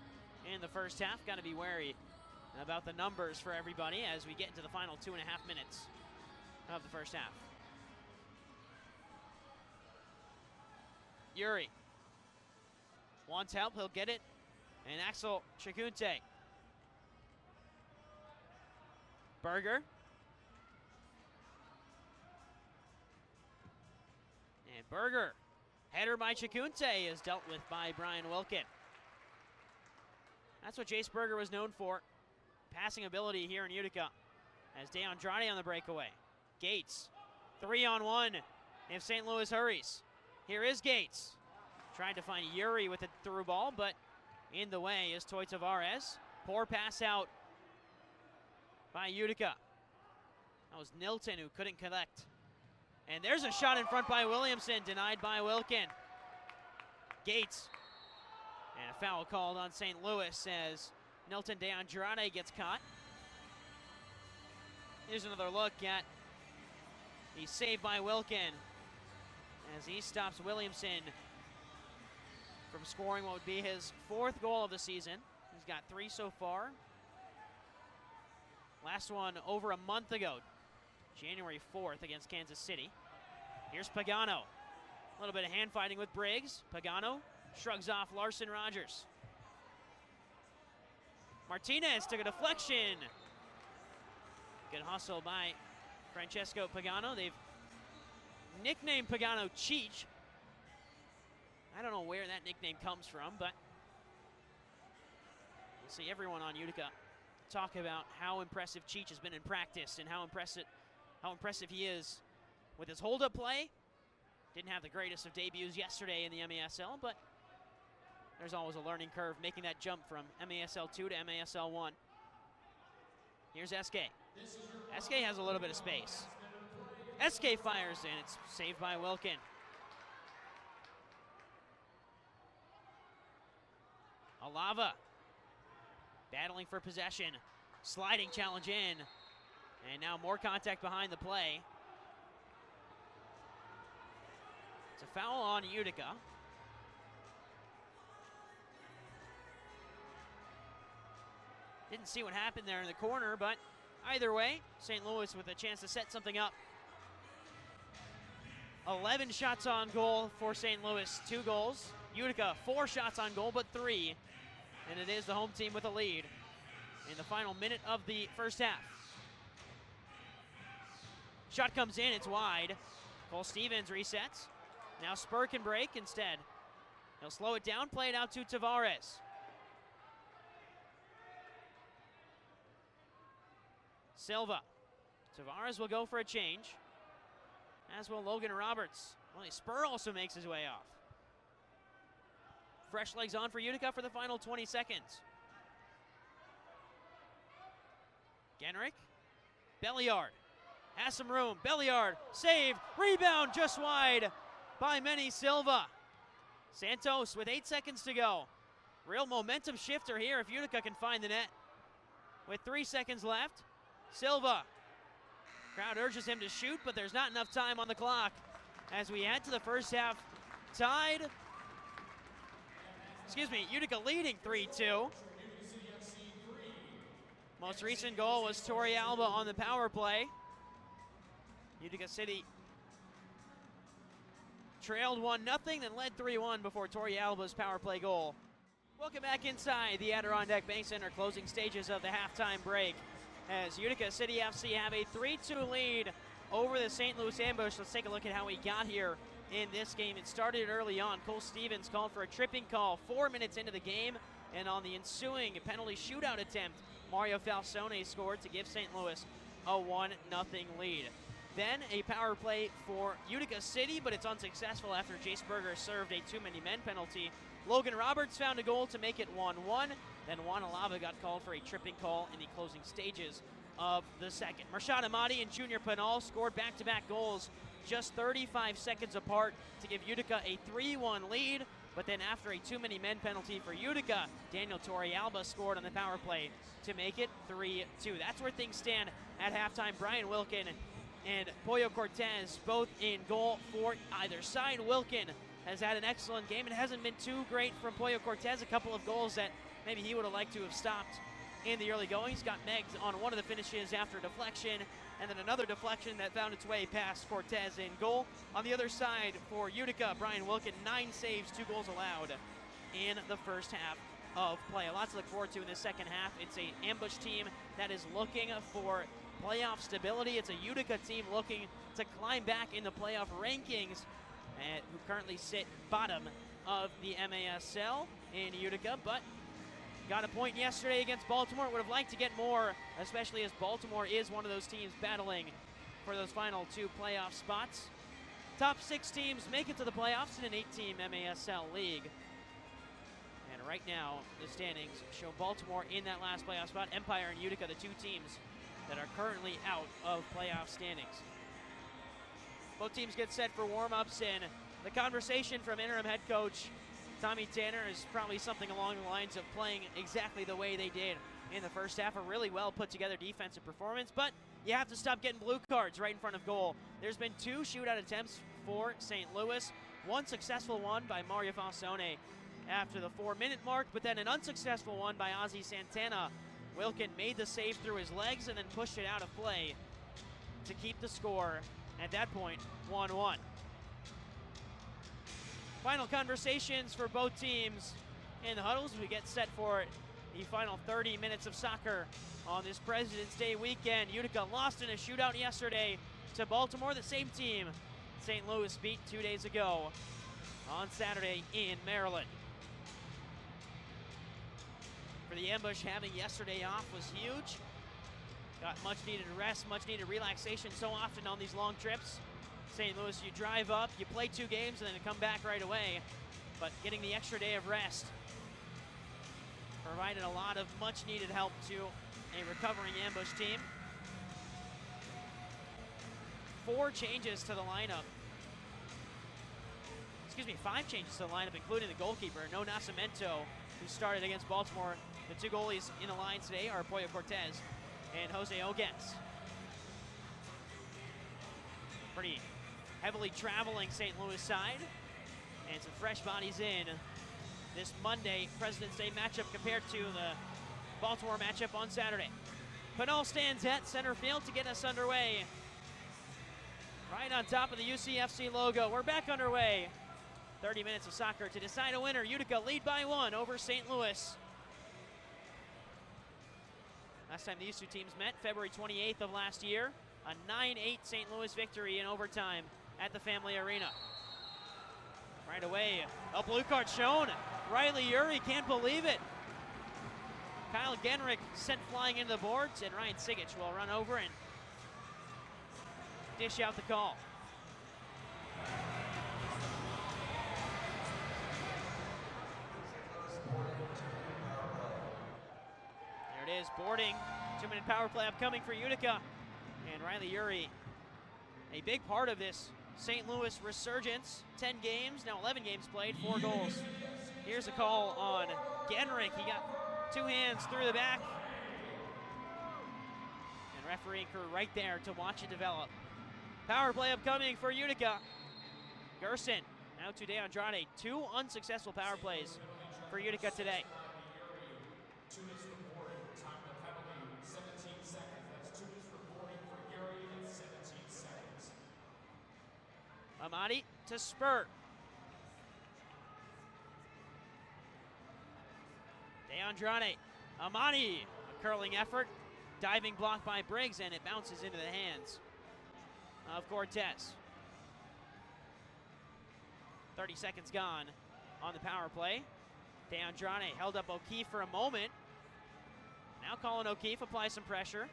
in the first half. Got to be wary about the numbers for everybody as we get into the final 2.5 minutes of the first half. Yuri wants help, he'll get it. And Axel Chikunte. Berger. And Berger. Header by Chikunte is dealt with by Brian Wilkin. That's what Jace Berger was known for. Passing ability here in Utica as DeAndrade on the breakaway. Gates, 3-on-1 if St. Louis hurries. Here is Gates. Trying to find Yuri with a through ball, but in the way is Toy Tavares. Poor pass out by Utica. That was Nilton who couldn't connect. And there's a shot in front by Williamson, denied by Wilkin. Gates. And a foul called on St. Louis as Nilton DeAndrade gets caught. Here's another look at the save by Wilkin as he stops Williamson from scoring what would be his 4th goal of the season. He's got 3 so far. Last one over a month ago, January 4th against Kansas City. Here's Pagano. A little bit of hand fighting with Briggs. Pagano shrugs off Larson Rogers. Martinez took a deflection. Good hustle by Francesco Pagano. They've nicknamed Pagano Cheech. I don't know where that nickname comes from, but we'll see everyone on Utica talk about how impressive Cheech has been in practice and how impressive he is with his hold-up play. Didn't have the greatest of debuts yesterday in the MASL, but there's always a learning curve making that jump from MASL 2 to MASL 1. Here's SK. SK has a little bit of space. SK fires in. It's saved by Wilkin. Alava battling for possession. Sliding challenge in. And now more contact behind the play. It's a foul on Utica. Didn't see what happened there in the corner, but either way, St. Louis with a chance to set something up. 11 shots on goal for St. Louis, 2 goals. Utica, 4 shots on goal, but 3. And it is the home team with a lead in the final minute of the first half. Shot comes in, it's wide. Cole Stevens resets. Now Spur can break instead. He'll slow it down, play it out to Tavares. Silva. Tavares will go for a change, as will Logan Roberts. Well, Spur also makes his way off. Fresh legs on for Utica for the final 20 seconds. Genrick. Belliard. Has some room. Belliard. Save. Rebound just wide by Manny Silva. Santos with 8 seconds to go. Real momentum shifter here if Utica can find the net. With 3 seconds left, Silva. Crowd urges him to shoot, but there's not enough time on the clock as we head to the first half. Tied. Utica leading 3-2. Most recent goal was Torrey Alba on the power play. Utica City trailed 1-0, then led 3-1 before Torrey Alba's power play goal. Welcome back inside the Adirondack Bank Center, closing stages of the halftime break, as Utica City FC have a 3-2 lead over the St. Louis Ambush. Let's take a look at how we got here in this game. It started early on. Cole Stevens called for a tripping call 4 minutes into the game, and on the ensuing penalty shootout attempt, Mario Falsone scored to give St. Louis a 1-0 lead. Then a power play for Utica City, but it's unsuccessful after Jace Berger served a too-many-men penalty. Logan Roberts found a goal to make it 1-1. Then Juan Alava got called for a tripping call in the closing stages of the second. Marshad Amadi and Junior Pinal scored back-to-back goals just 35 seconds apart to give Utica a 3-1 lead. But then after a too-many-men penalty for Utica, Daniel Torrey Alba scored on the power play to make it 3-2. That's where things stand at halftime. Brian Wilkin and Pollo Cortez both in goal for either side. Wilkin has had an excellent game. It hasn't been too great from Pollo Cortez. A couple of goals that maybe he would have liked to have stopped in the early goings. Got megged on one of the finishes after deflection, and then another deflection that found its way past Cortez in goal. On the other side for Utica, Brian Wilkin, 9 saves, 2 goals allowed in the first half of play. Lots to look forward to in the second half. It's an ambush team that is looking for playoff stability. It's a Utica team looking to climb back in the playoff rankings, and who currently sit bottom of the MASL in Utica, but got a point yesterday against Baltimore. Would have liked to get more, especially as Baltimore is one of those teams battling for those final 2 playoff spots. Top 6 teams make it to the playoffs in an 8-team MASL league. And right now, the standings show Baltimore in that last playoff spot. Empire and Utica, the 2 teams that are currently out of playoff standings. Both teams get set for warm-ups, and the conversation from interim head coach Tommy Tanner is probably something along the lines of playing exactly the way they did in the first half. A really well put together defensive performance, but you have to stop getting blue cards right in front of goal. There's been 2 shootout attempts for St. Louis, 1 successful one by Mario Falsone, after the 4-minute mark, but then an unsuccessful one by Ozzy Santana. Wilkin made the save through his legs and then pushed it out of play to keep the score at that point 1-1. Final conversations for both teams in the huddles as we get set for the final 30 minutes of soccer on this President's Day weekend. Utica lost in a shootout yesterday to Baltimore, the same team St. Louis beat 2 days ago on Saturday in Maryland. For the Ambush, having yesterday off was huge. Got much needed rest, much needed relaxation so often on these long trips. St. Louis, you drive up, you play 2 games, and then come back right away. But getting the extra day of rest provided a lot of much needed help to a recovering Ambush team. 4 changes to the lineup. 5 changes to the lineup, including the goalkeeper, No Nascimento, who started against Baltimore. The 2 goalies in the line today are Pollo Cortez and Jose Ogens. Pretty heavily traveling St. Louis side, and some fresh bodies in this Monday President's Day matchup compared to the Baltimore matchup on Saturday. Pinal stands at center field to get us underway. Right on top of the UCFC logo. We're back underway. 30 minutes of soccer to decide a winner. Utica lead by 1 over St. Louis. Last time these 2 teams met, February 28th of last year. A 9-8 St. Louis victory in overtime at the Family Arena. Right away, a blue card shown. Riley Urey can't believe it. Kyle Genrich sent flying into the boards, and Ryan Sigich will run over and dish out the call. There it is, boarding. 2-minute power play upcoming for Utica. And Riley Urey, a big part of this St. Louis resurgence. 10 games, now 11 games played, 4 goals. Here's a call on Genrich. He got 2 hands through the back. And referee crew right there to watch it develop. Power play upcoming for Utica. Gerson now to Andrade. 2 unsuccessful power plays for Utica today. 2 minutes reporting. Time to penalty, 17 seconds. That's 2 minutes reporting for Urey and 17 seconds. Amati to Spur. Andrade. Amati, a curling effort. Diving block by Briggs, and it bounces into the hands of Cortez. 30 seconds gone on the power play. DeAndrade held up O'Keefe for a moment. Now Colin O'Keefe applies some pressure.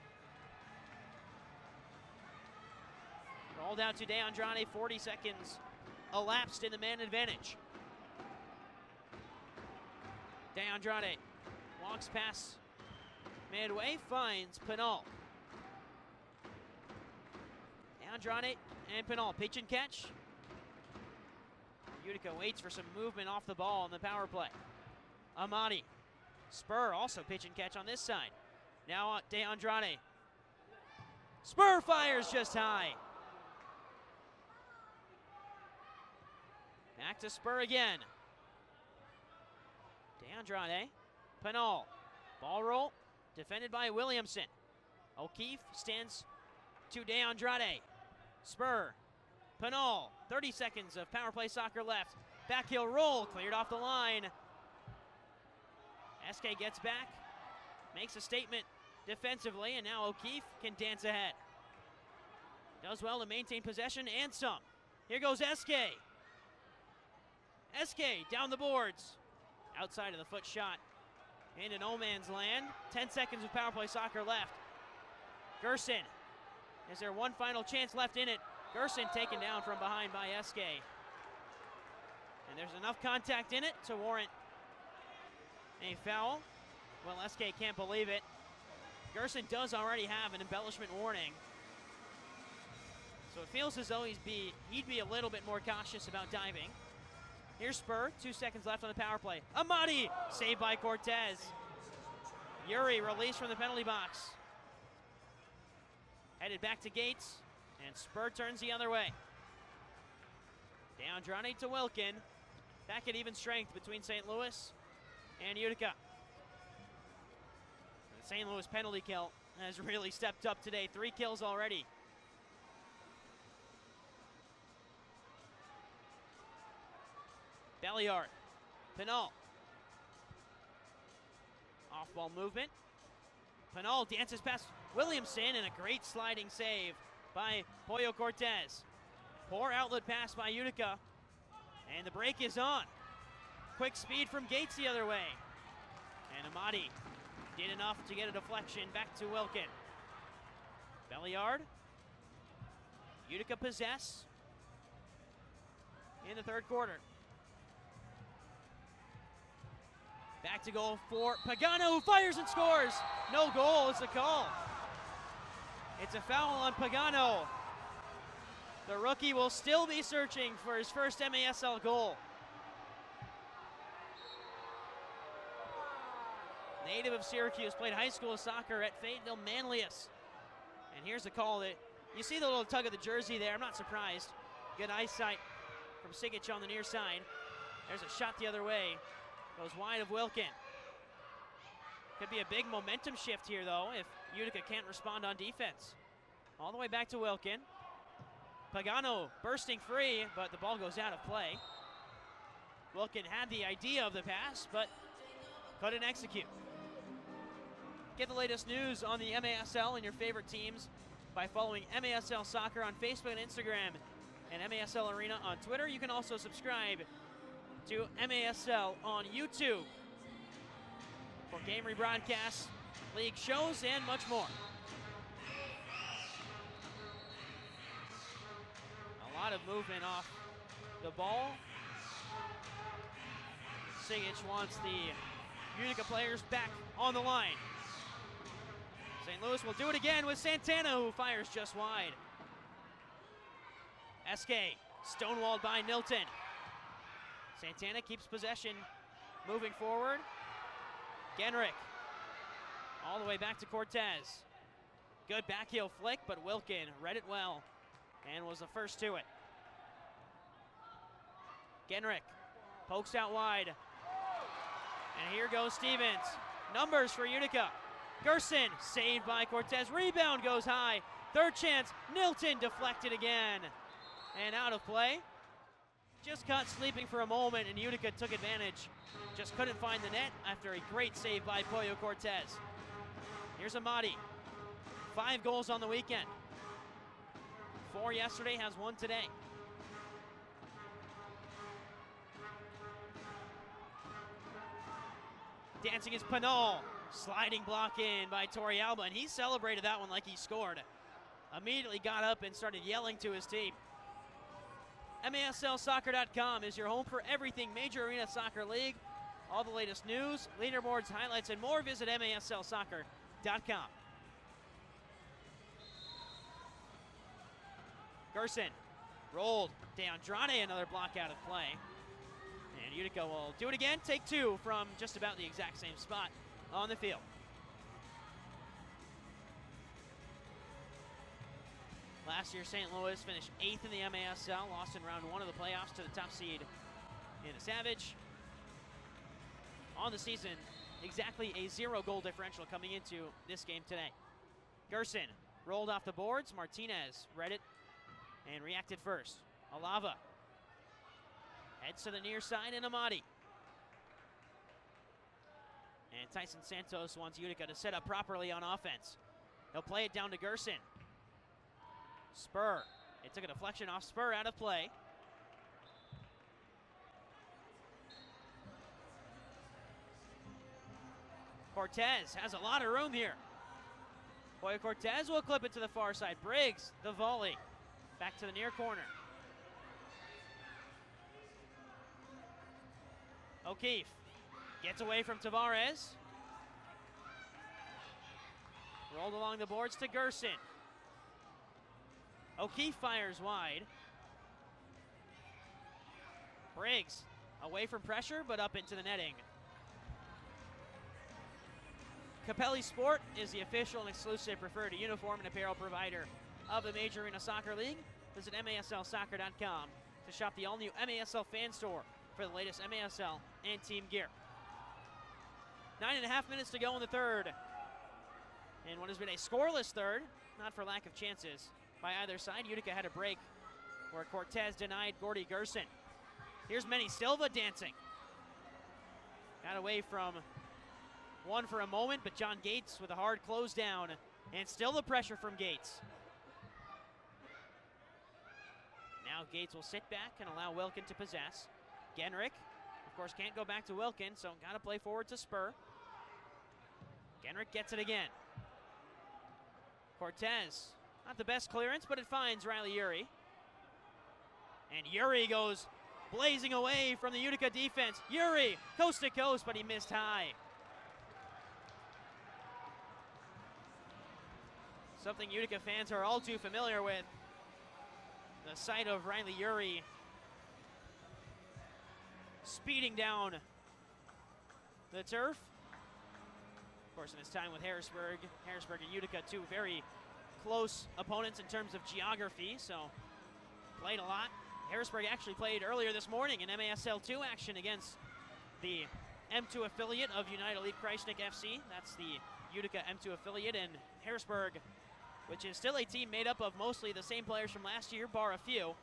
Rolled out to DeAndrade, 40 seconds elapsed in the man advantage. DeAndrade walks past midway, finds Pinal. DeAndrade and Pinal, pitch and catch. Utica waits for some movement off the ball on the power play. Amati. Spur also pitch and catch on this side. Now DeAndrade. Spur fires just high. Back to Spur again. DeAndrade. Pinal. Ball roll. Defended by Williamson. O'Keefe stands to DeAndrade. Spur. Pinal. 30 seconds of power play soccer left. Back heel roll. Cleared off the line. SK gets back. Makes a statement defensively, and now O'Keefe can dance ahead. Does well to maintain possession and some. Here goes SK. SK down the boards. Outside of the foot shot. Into no man's land. 10 seconds of power play soccer left. Gerson. Is there one final chance left in it? Gerson taken down from behind by SK. And there's enough contact in it to warrant a foul. Well, SK can't believe it. Gerson does already have an embellishment warning. So it feels as though he'd be a little bit more cautious about diving. Here's Spur, 2 seconds left on the power play. Amati, saved by Cortez. Urey released from the penalty box. Headed back to Gates, and Spur turns the other way. DeAndrade to Wilkin. back at even strength between St. Louis and Utica. The St. Louis penalty kill has really stepped up today. 3 kills already. Belliard, Pinal. Off-ball movement. Pinal dances past Williamson, and a great sliding save by Pollo Cortez. Poor outlet pass by Utica, and the break is on. Quick speed from Gates the other way. And Amati did enough to get a deflection back to Wilkin. Belliard. Utica possess in the third quarter. Back to goal for Pagano, who fires and scores. No goal, it's a call. It's a foul on Pagano. The rookie will still be searching for his first MASL goal. Native of Syracuse, played high school soccer at Fayetteville Manlius. And here's a call that, you see the little tug of the jersey there, I'm not surprised. Good eyesight from Sigic on the near side. There's a shot the other way. Goes wide of Wilkin. Could be a big momentum shift here, though, if Utica can't respond on defense. All the way back to Wilkin. Pagano bursting free, but the ball goes out of play. Wilkin had the idea of the pass, but couldn't execute. Get the latest news on the MASL and your favorite teams by following MASL Soccer on Facebook and Instagram, and MASL Arena on Twitter. You can also subscribe to MASL on YouTube for game rebroadcasts, league shows, and much more. A lot of movement off the ball. Sigic wants the Utica players back on the line. St. Louis will do it again with Santana, who fires just wide. SK stonewalled by Nilton. Santana keeps possession, moving forward. Genrick, all the way back to Cortez. Good back heel flick, but Wilkin read it well and was the first to it. Genrick pokes out wide. And here goes Stevens. Numbers for Utica. Gerson saved by Cortez. Rebound goes high. Third chance. Nilton deflected again. And out of play. Just caught sleeping for a moment, and Utica took advantage. Just couldn't find the net after a great save by Pollo Cortez. Here's Amati. 5 goals on the weekend. 4 yesterday, has 1 today. Dancing is Pinal. Sliding block in by Torrealba, and he celebrated that one like he scored. Immediately got up and started yelling to his team. MASLsoccer.com is your home for everything Major Arena Soccer League. All the latest news, leaderboards, highlights, and more. Visit MASLsoccer.com. Gerson rolled to Andrade, another block out of play. And Utica will do it again, take 2 from just about the exact same spot on the field. Last year, St. Louis finished 8th in the MASL, lost in round 1 of the playoffs to the top seed in the Savage. On the season, exactly a 0-goal differential coming into this game today. Gerson rolled off the boards. Martinez read it and reacted first. Alava heads to the near side, and Amati. And Tyson Santos wants Utica to set up properly on offense. He'll play it down to Gerson. Spur. It took a deflection off Spur, out of play. Cortez has a lot of room here. Pollo Cortez will clip it to the far side. Briggs, the volley. Back to the near corner. O'Keefe gets away from Tavares. Rolled along the boards to Gerson. O'Keefe fires wide. Briggs away from pressure, but up into the netting. Capelli Sport is the official and exclusive preferred uniform and apparel provider of the Major Arena Soccer League. Visit MASLsoccer.com to shop the all-new MASL Fan Store for the latest MASL and team gear. 9.5 minutes to go in the third. And what has been a scoreless third, not for lack of chances by either side. Utica had a break where Cortez denied Gordy Gerson. Here's Manny Silva dancing. Got away from one for a moment, but John Gates with a hard close down, and still the pressure from Gates. Now Gates will sit back and allow Wilkin to possess. Genrick, of course, can't go back to Wilkin, so got to play forward to Spur. Genrick gets it again. Cortez, not the best clearance, but it finds Riley Urey. And Urey goes blazing away from the Utica defense. Urey, coast to coast, but he missed high. Something Utica fans are all too familiar with. The sight of Riley Urey speeding down the turf. Of course, in his time with Harrisburg and Utica, two very close opponents in terms of geography, so played a lot. Harrisburg actually played earlier this morning in MASL 2 action against the M2 affiliate of United Elite Kreisnick FC. That's the Utica M2 affiliate, and Harrisburg, which is still a team made up of mostly the same players from last year, bar a few,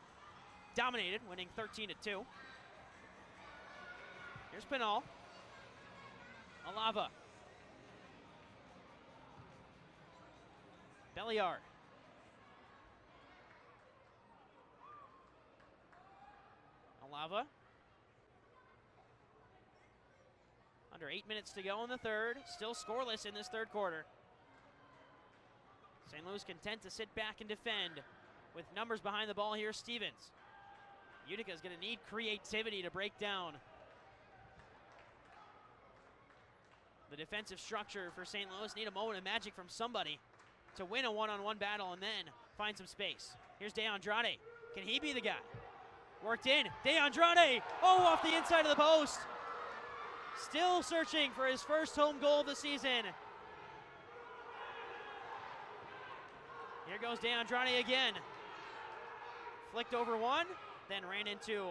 dominated, winning 13-2. Here's Pinal. Alava. Belliard. Alava. Under 8 minutes to go in the third. Still scoreless in this third quarter. St. Louis content to sit back and defend with numbers behind the ball here. Stevens. Utica's going to need creativity to break down the defensive structure for St. Louis. Need a moment of magic from somebody to win a one-on-one battle and then find some space. Here's DeAndrade. Can he be the guy? Worked in. DeAndrade. Oh, off the inside of the post. Still searching for his first home goal of the season. Here goes DeAndrade again. Flicked over one, then ran into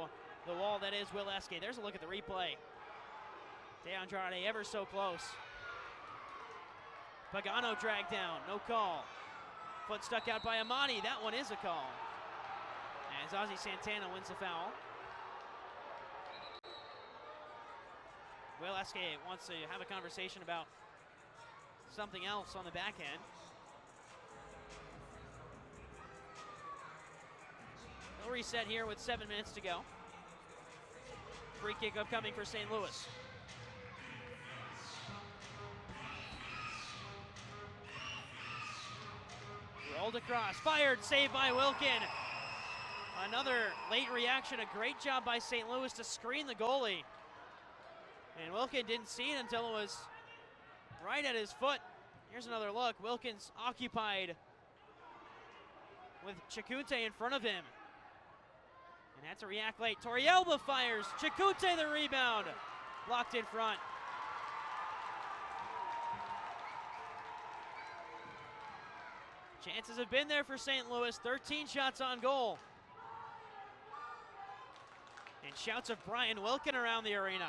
the wall that is Will Eske. There's a look at the replay. DeAndrade ever so close. Pagano dragged down, no call. Foot stuck out by Amani, that one is a call. As Ozzie Santana wins the foul. Will Eske wants to have a conversation about something else on the back end. They'll reset here with 7 minutes to go. Free kick upcoming for St. Louis. Rolled across, fired, saved by Wilkin. Another late reaction, a great job by St. Louis to screen the goalie. And Wilkin didn't see it until it was right at his foot. Here's another look. Wilkin's occupied with Chakute in front of him. And had to react late. Torrealba fires. Chakute the rebound. Blocked in front. Chances have been there for St. Louis. 13 shots on goal. And shouts of Brian Wilkin around the arena.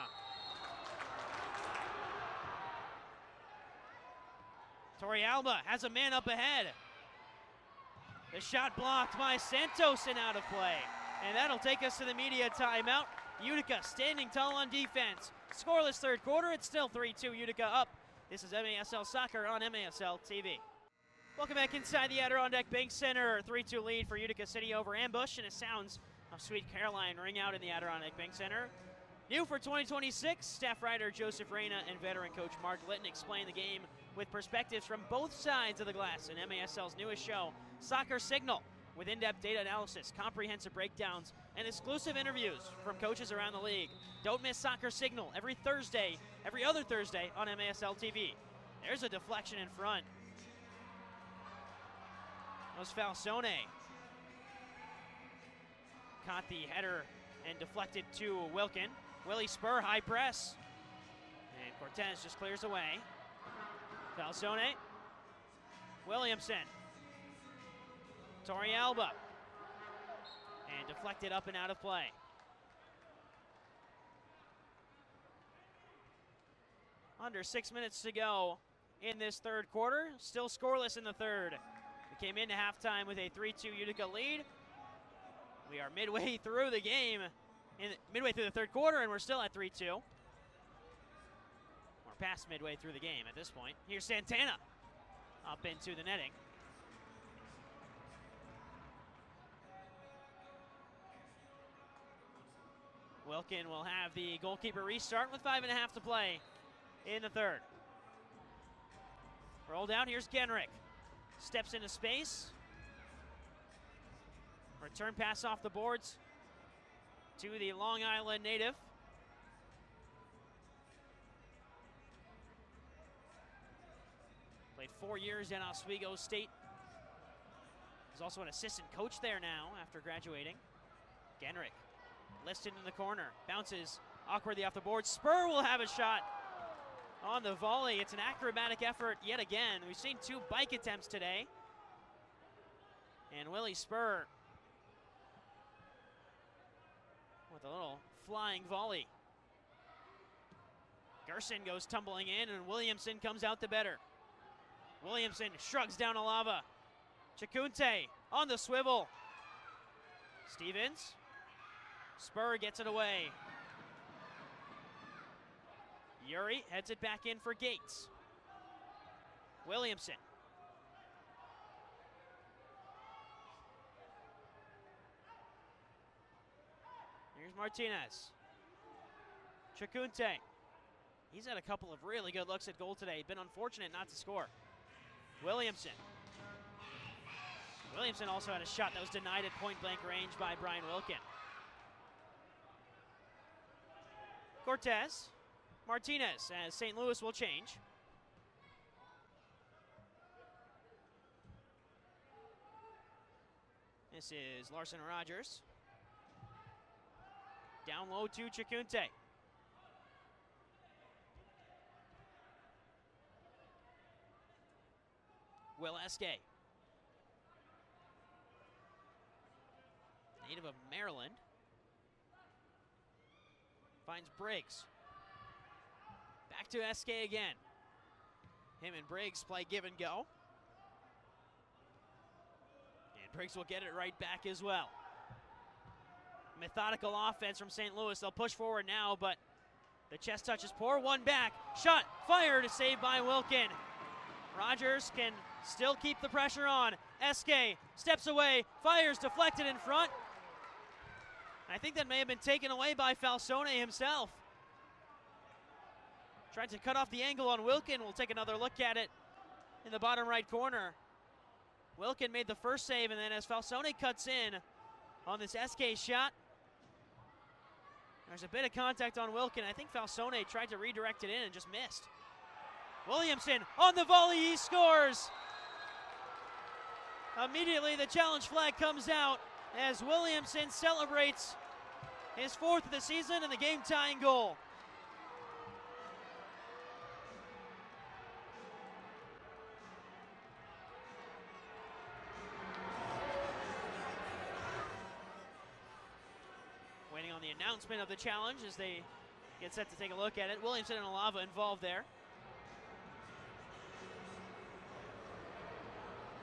Torrealba has a man up ahead. The shot blocked by Santos and out of play. And that'll take us to the media timeout. Utica standing tall on defense. Scoreless third quarter. It's still 3-2 Utica up. This is MASL Soccer on MASL TV. Welcome back inside the Adirondack Bank Center. 3-2 lead for Utica City over Ambush, and it sounds of Sweet Caroline ring out in the Adirondack Bank Center. New for 2026, staff writer Joseph Reyna and veteran coach Mark Litton explain the game with perspectives from both sides of the glass in MASL's newest show, Soccer Signal, with in-depth data analysis, comprehensive breakdowns, and exclusive interviews from coaches around the league. Don't miss Soccer Signal every other Thursday on MASL TV. There's a deflection in front. That was Falsone. Caught the header and deflected to Wilkin. Willie Spur, high press. And Cortez just clears away. Falsone. Williamson. Torrealba. And deflected up and out of play. Under 6 minutes to go in this third quarter. Still scoreless in the third. We came into halftime with a 3-2 Utica lead. We are midway through the game, midway through the third quarter, and we're still at 3-2. We're past midway through the game at this point. Here's Santana up into the netting. Wilkin will have the goalkeeper restart with 5.5 to play in the third. Roll down, here's Genrick. Steps into space. Return pass off the boards to the Long Island native. Played 4 years in Oswego State. He's also an assistant coach there now after graduating. Genrick lifts into the corner, bounces awkwardly off the board. Spur will have a shot on the volley. It's an acrobatic effort yet again. We've seen 2 bike attempts today. And Willie Spur with a little flying volley. Gerson goes tumbling in, and Williamson comes out the better. Williamson shrugs down Alava. Chacunte on the swivel. Stevens. Spur gets it away. Yuri heads it back in for Gates. Williamson. Here's Martinez. Chacunte. He's had a couple of really good looks at goal today. Been unfortunate not to score. Williamson. Williamson also had a shot that was denied at point-blank range by Brian Wilkin. Cortez. Martinez, as St. Louis will change. This is Larson Rogers. Down low to Chacunte. Will Eske. Native of Maryland. Finds Briggs. Back to Eske again. Him and Briggs play give and go. And Briggs will get it right back as well. Methodical offense from St. Louis. They'll push forward now, but the chest touch is poor. One back. Shot fired, saved by Wilkin. Rogers can still keep the pressure on. Eske steps away, fires, deflected in front. I think that may have been taken away by Falsone himself. Tried to cut off the angle on Wilkin. We'll take another look at it in the bottom right corner. Wilkin made the first save, and then as Falsone cuts in on this Eske shot, there's a bit of contact on Wilkin. I think Falsone tried to redirect it in and just missed. Williamson on the volley, he scores. Immediately the challenge flag comes out as Williamson celebrates his 4th of the season and the game-tying goal. Waiting on the announcement of the challenge as they get set to take a look at it. Williamson and Alava involved there.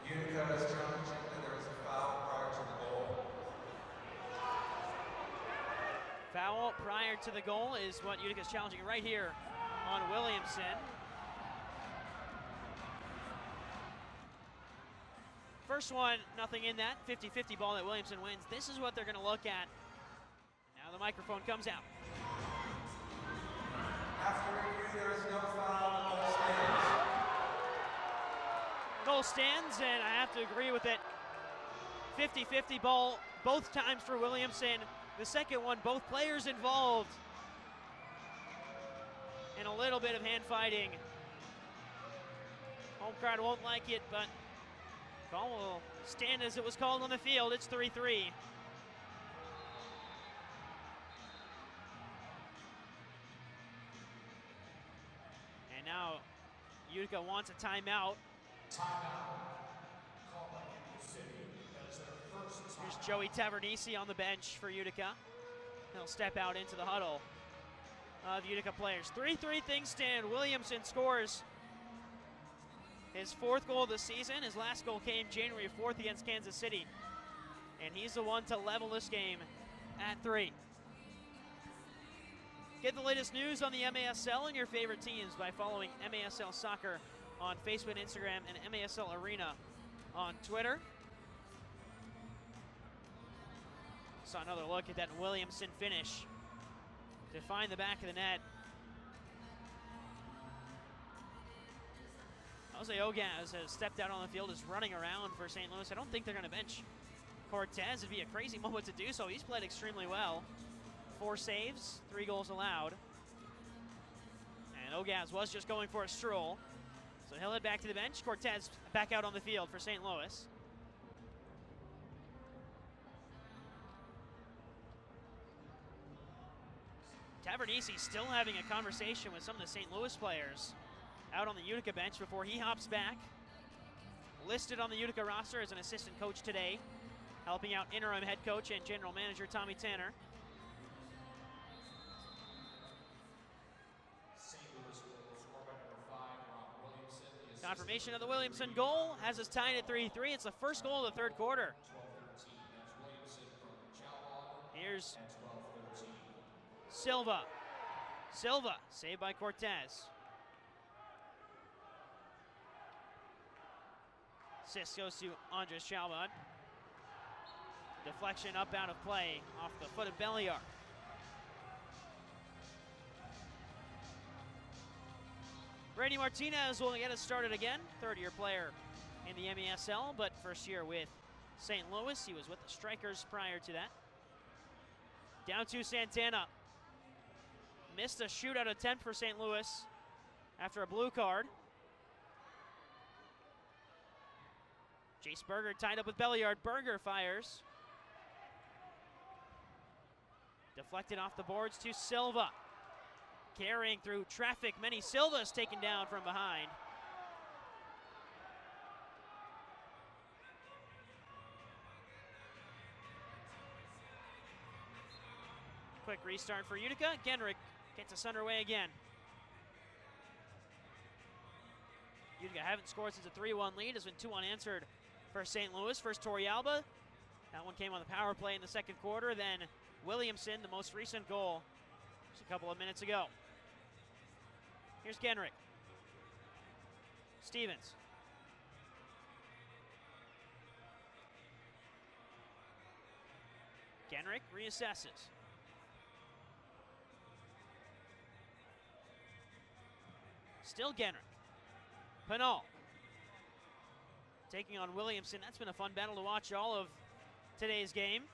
Utica is challenging that there was a foul prior to the goal. Foul prior to the goal is what Utica is challenging right here on Williamson. First one, nothing in that. 50-50 ball that Williamson wins. This is what they're going to look at. Now the microphone comes out. After review, there is no foul. Goal stands. Goal stands, and I have to agree with it. 50-50 ball both times for Williamson. The second one, both players involved. And a little bit of hand fighting. Home crowd won't like it, but call will stand as it was called on the field. It's 3-3. And now Utica wants a timeout. Here's Joey Tavernisi on the bench for Utica. He'll step out into the huddle. of Utica players. 3-3 things stand. Williamson scores his 4th goal of the season. His last goal came January 4th against Kansas City. And he's the one to level this game at 3. Get the latest news on the MASL and your favorite teams by following MASL Soccer on Facebook and Instagram, and MASL Arena on Twitter. Saw another look at that Williamson finish to find the back of the net. Jose Ogaz has stepped out on the field, is running around for St. Louis. I don't think they're going to bench Cortez. It'd be a crazy moment to do so. He's played extremely well. 4 saves, 3 goals allowed. And Ogaz was just going for a stroll. So he'll head back to the bench. Cortez back out on the field for St. Louis. Tavernisi still having a conversation with some of the St. Louis players out on the Utica bench before he hops back. Listed on the Utica roster as an assistant coach today, helping out interim head coach and general manager Tommy Tanner. Confirmation of the Williamson goal has us tied at 3-3. It's the first goal of the 3rd quarter. Here's Silva. Silva, saved by Cortez. Assist goes to Andres Chalbon. Deflection up out of play off the foot of Belliard. Brady Martinez will get us started again. 3rd-year player in the MASL, but first year with St. Louis. He was with the Strikers prior to that. Down to Santana. Missed a shootout attempt for St. Louis after a blue card. Jace Berger tied up with Belliard. Berger fires. Deflected off the boards to Silva. Carrying through traffic, many Silva's taken down from behind. Quick restart for Utica. Genrich gets us underway again. Utica haven't scored since a 3-1 lead. Has been 2 unanswered for St. Louis. First Torrealba. That one came on the power play in the 2nd quarter. Then Williamson, the most recent goal, just a couple of minutes ago. Here's Genrich. Stevens. Genrich reassesses. Still Genrich. Pinal taking on Williamson. That's been a fun battle to watch all of today's game.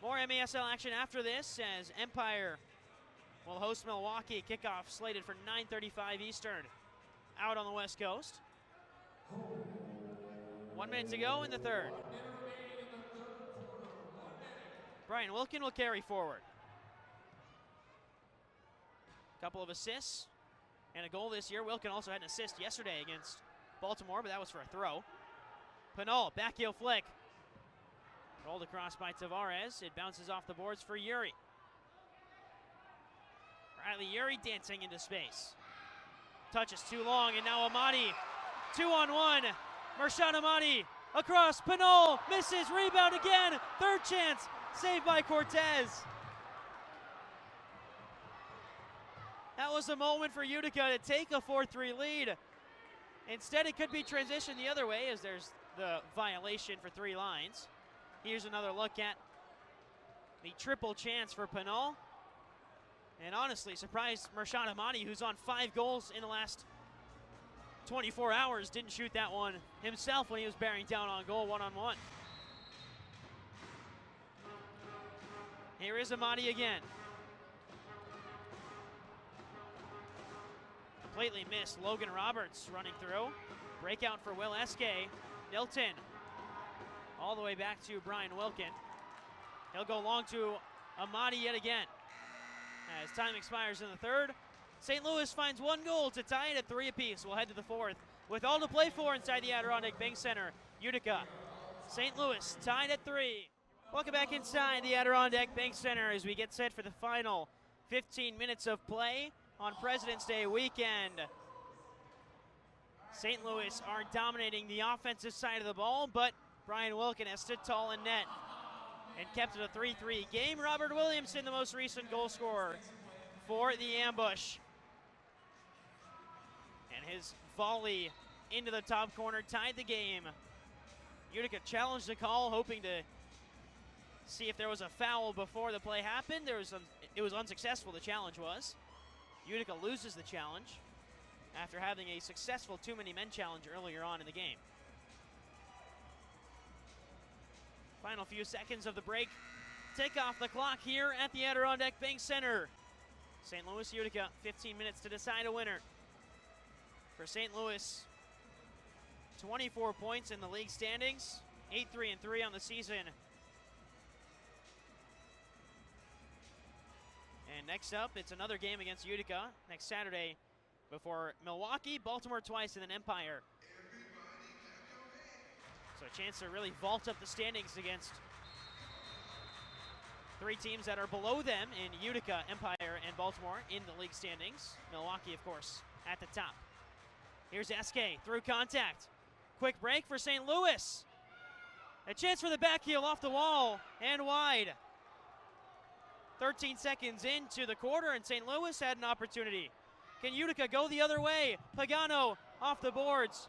More MASL action after this as Empire will host Milwaukee. Kickoff slated for 9:35 Eastern out on the West Coast. 1 minute to go in the 3rd. Brian Wilkin will carry forward. Couple of assists and a goal this year. Wilkin also had an assist yesterday against Baltimore, but that was for a throw. Pinal, back heel flick. Rolled across by Tavares. It bounces off the boards for Yuri. Riley Yuri dancing into space. Touch is too long, and now Amati. 2-on-1. Mershawn Amati across. Pinal misses. Rebound again. 3rd chance. Saved by Cortez. That was a moment for Utica to take a 4-3 lead. Instead, it could be transitioned the other way as there's the violation for 3 lines. Here's another look at the triple chance for Pinal. And honestly, surprised Mershawn Amati, who's on 5 goals in the last 24 hours, didn't shoot that one himself when he was bearing down on goal 1-on-1. Here is Amati again. Completely missed. Logan Roberts running through. Breakout for Will Eske. Nilton all the way back to Brian Wilkin. He'll go long to Amati yet again. As time expires in the 3rd, St. Louis finds 1 goal to tie it at 3 apiece. We'll head to the 4th with all to play for inside the Adirondack Bank Center. Utica, St. Louis tied at 3. Welcome back inside the Adirondack Bank Center as we get set for the final 15 minutes of play on President's Day weekend. St. Louis are dominating the offensive side of the ball, but Brian Wilkin has stood tall in net and kept it a 3-3 game. Robert Williamson, the most recent goal scorer for the Ambush. And his volley into the top corner tied the game. Utica challenged the call, hoping to see if there was a foul before the play happened. It was unsuccessful, the challenge was. Utica loses the challenge after having a successful too-many-men challenge earlier on in the game. Final few seconds of the break. Take off the clock here at the Adirondack Bank Center. St. Louis, Utica, 15 minutes to decide a winner. For St. Louis, 24 points in the league standings, 8-3-3 on the season. And next up, it's another game against Utica next Saturday before Milwaukee, Baltimore twice, and then Empire. So a chance to really vault up the standings against three teams that are below them in Utica, Empire, and Baltimore in the league standings. Milwaukee, of course, at the top. Here's SK through contact. Quick break for St. Louis. A chance for the back heel off the wall and wide. 13 seconds into the quarter, and St. Louis had an opportunity. Can Utica go the other way? Pagano off the boards.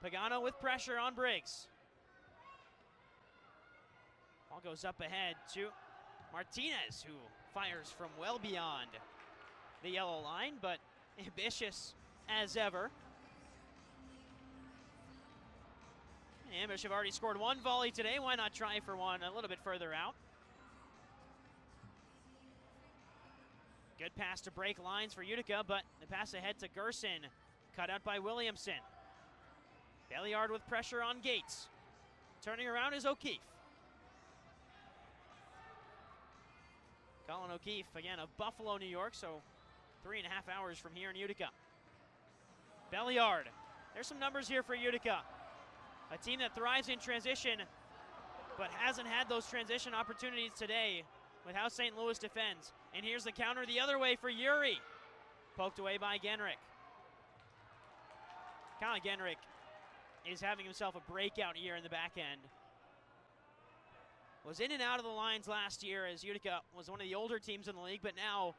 Pagano with pressure on Briggs. Ball goes up ahead to Martinez, who fires from well beyond the yellow line, but ambitious as ever. The Ambush have already scored one volley today. Why not try for one a little bit further out? Good pass to break lines for Utica, but the pass ahead to Gerson. Cut out by Williamson. Belliard with pressure on Gates. Turning around is O'Keefe. Colin O'Keefe, again, of Buffalo, New York, so 3.5 hours from here in Utica. Belliard. There's some numbers here for Utica. A team that thrives in transition, but hasn't had those transition opportunities today with how St. Louis defends. And here's the counter the other way for Yuri. Poked away by Genrich. Kyle Genrich is having himself a breakout year in the back end. Was in and out of the lines last year as Utica was one of the older teams in the league, but now,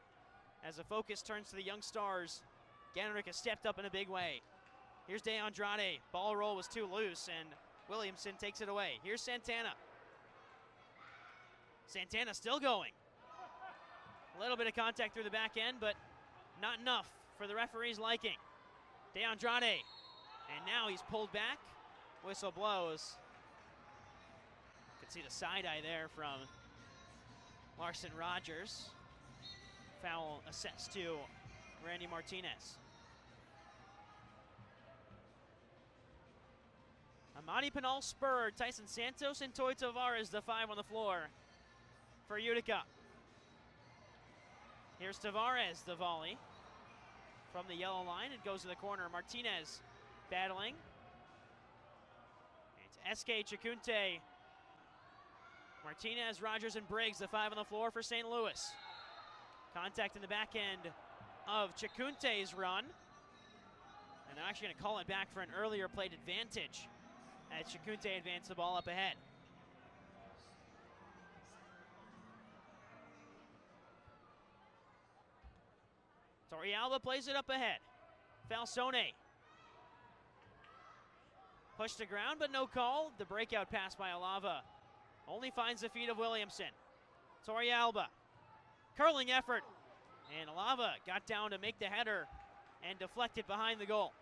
as the focus turns to the young stars, Genrich has stepped up in a big way. Here's De Andrade. Ball roll was too loose, and Williamson takes it away. Here's Santana. Santana still going. A little bit of contact through the back end, but not enough for the referee's liking. De Andrade. And now he's pulled back. Whistle blows. You can see the side eye there from Larson Rogers. Foul assessed to Randy Martinez. Amadi Pinal spurred. Tyson Santos and Toy Tavares, the 5 on the floor for Utica. Here's Tavares, the volley from the yellow line. It goes to the corner. Martinez battling. It's SK Chacunte. Martinez, Rogers, and Briggs, the 5 on the floor for St. Louis. Contact in the back end of Chacunte's run. And they're actually going to call it back for an earlier played advantage as Chacunte advanced the ball up ahead. Torrealba plays it up ahead. Falsone. Pushed to ground, but no call. The breakout pass by Alava only finds the feet of Williamson. Torrealba. Curling effort. And Alava got down to make the header and deflected behind the goal.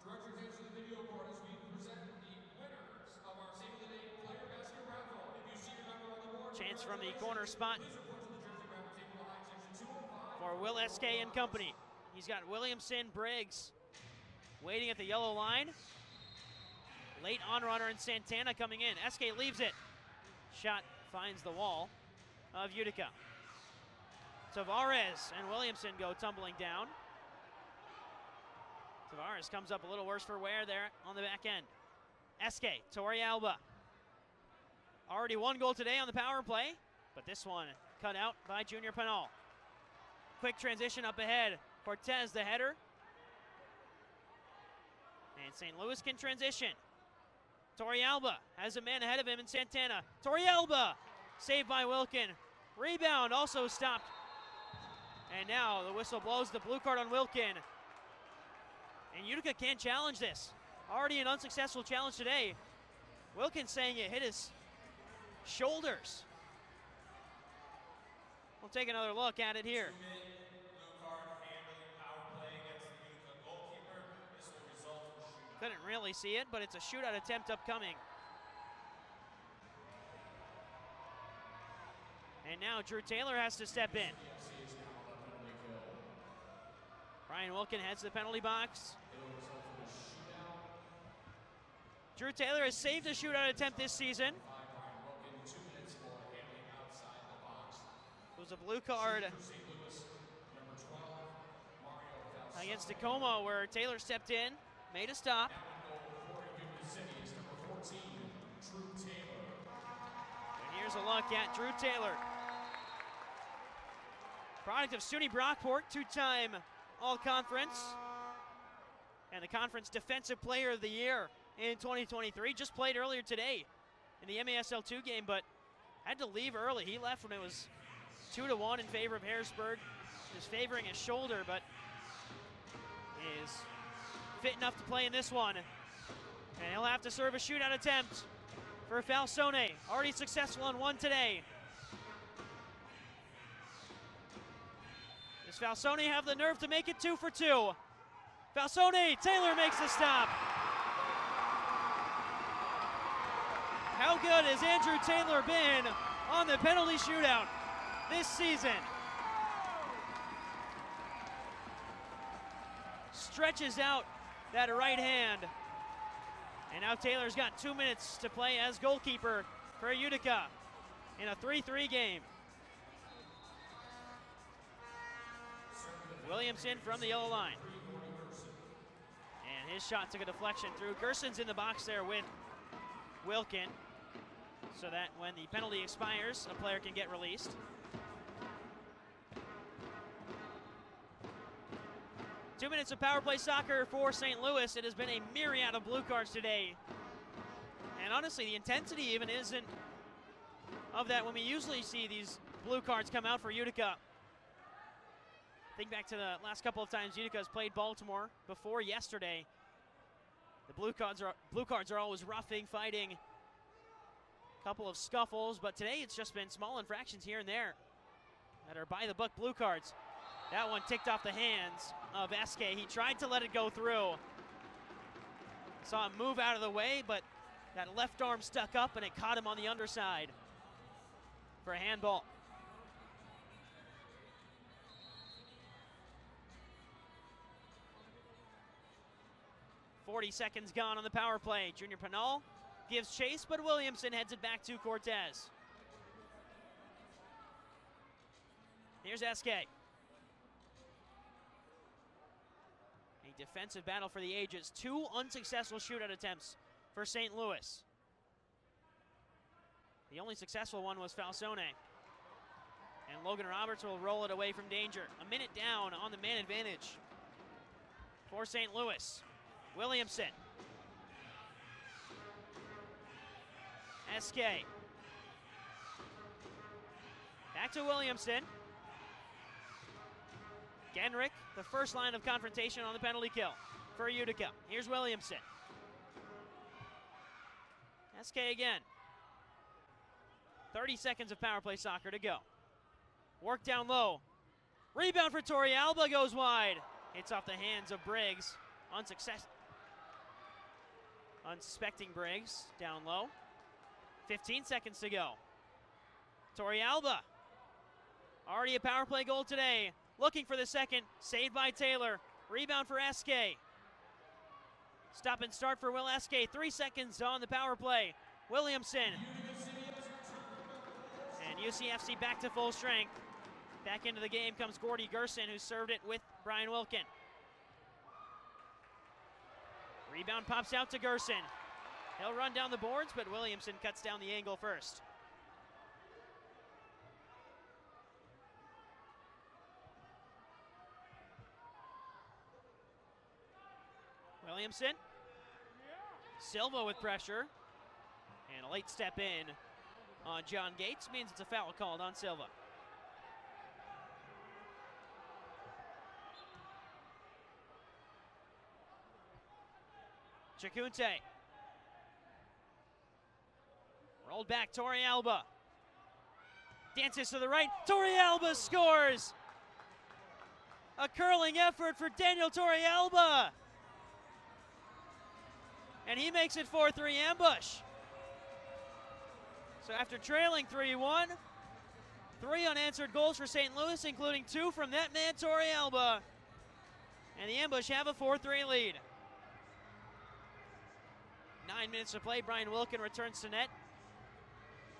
Director James of the video board, as we present the winners of our Save the Day player basket raffle. If you see your number on the board, Chance from the corner spot please report to the jersey graphic table behind section 205. for Will SK and company. He's got Williamson, Briggs waiting at the yellow line. Late on-runner and Santana coming in. SK leaves it. Shot finds the wall of Utica. Tavares and Williamson go tumbling down. Tavares comes up a little worse for wear there on the back end. SK, Torrealba. Already one goal today on the power play, but this one cut out by Junior Pinal. Quick transition up ahead. Cortez, the header. And St. Louis can transition. Torrealba has a man ahead of him in Santana. Torrealba, saved by Wilkin. Rebound also stopped. And now the whistle blows, the blue card on Wilkin. And Utica can't challenge this. Already an unsuccessful challenge today. Wilkin saying it hit his shoulders. We'll take another look at it here. Couldn't really see it, but it's a shootout attempt upcoming. And now Drew Taylor has to step in. Brian Wilkin heads to the penalty box. Drew Taylor has saved a shootout attempt this season. It was a blue card against Tacoma where Taylor stepped in, made a stop. And here's a look at Drew Taylor. Product of SUNY Brockport, two-time All-Conference and the Conference Defensive Player of the Year in 2023. Just played earlier today in the MASL 2 game, but had to leave early. He left when it was 2-1 in favor of Harrisburg. Is favoring his shoulder, but is fit enough to play in this one. And he'll have to serve a shootout attempt for Falsone. Already successful on one today. Does Falsone have the nerve to make it 2 for 2? Falsone, Taylor makes the stop. How good has Andrew Taylor been on the penalty shootout this season? Stretches out that right hand. And now Taylor's got 2 minutes to play as goalkeeper for Utica in a 3-3 game. Williamson from the yellow line. And his shot took a deflection through. Gerson's in the box there with Wilkin, so that when the penalty expires, a player can get released. Two minutes of power play soccer for St. Louis. It has been a myriad of blue cards today. And honestly, the intensity even isn't of that when we usually see these blue cards come out for Utica. Think back to the last couple of times Utica has played Baltimore before yesterday. The blue cards are always roughing, fighting, a couple of scuffles, but today it's just been small infractions here and there that are by the book blue cards. That one ticked off the hands of SK. He tried to let it go through. Saw him move out of the way, but that left arm stuck up and it caught him on the underside for a handball. .40 seconds gone on the power play. Junior Pinal gives chase, but Williamson heads it back to Cortez. Here's SK. A defensive battle for the ages. 2 unsuccessful shootout attempts for St. Louis. The only successful one was Falsone. And Logan Roberts will roll it away from danger. A minute down on the man advantage for St. Louis. Williamson. SK. Back to Williamson. Genrick, the first line of confrontation on the penalty kill for Utica. Here's Williamson. SK again. 30 seconds of power play soccer to go. Work down low. Rebound for Torrealba goes wide. It's off the hands of Briggs. Unsuspecting Briggs down low. 15 seconds to go. Torrealba. Already a power play goal today. Looking for the second. Saved by Taylor. Rebound for SK. Stop and start for Will SK. 3 seconds on the power play. Williamson. And UCFC back to full strength. Back into the game comes Gordy Gerson, who served it with Brian Wilkin. Rebound pops out to Gerson. He'll run down the boards, but Williamson cuts down the angle first. Williamson. Silva with pressure. And a late step in on John Gates means it's a foul called on Silva. Chacunte. Rolled back, Torrealba. Dances to the right, Torrealba scores! A curling effort for Daniel Torrealba. And he makes it 4-3 ambush. So after trailing 3-1, 3 unanswered goals for St. Louis, including 2 from that man, Torrealba. And the Ambush have a 4-3 lead. 9 minutes to play, Brian Wilkin returns to net.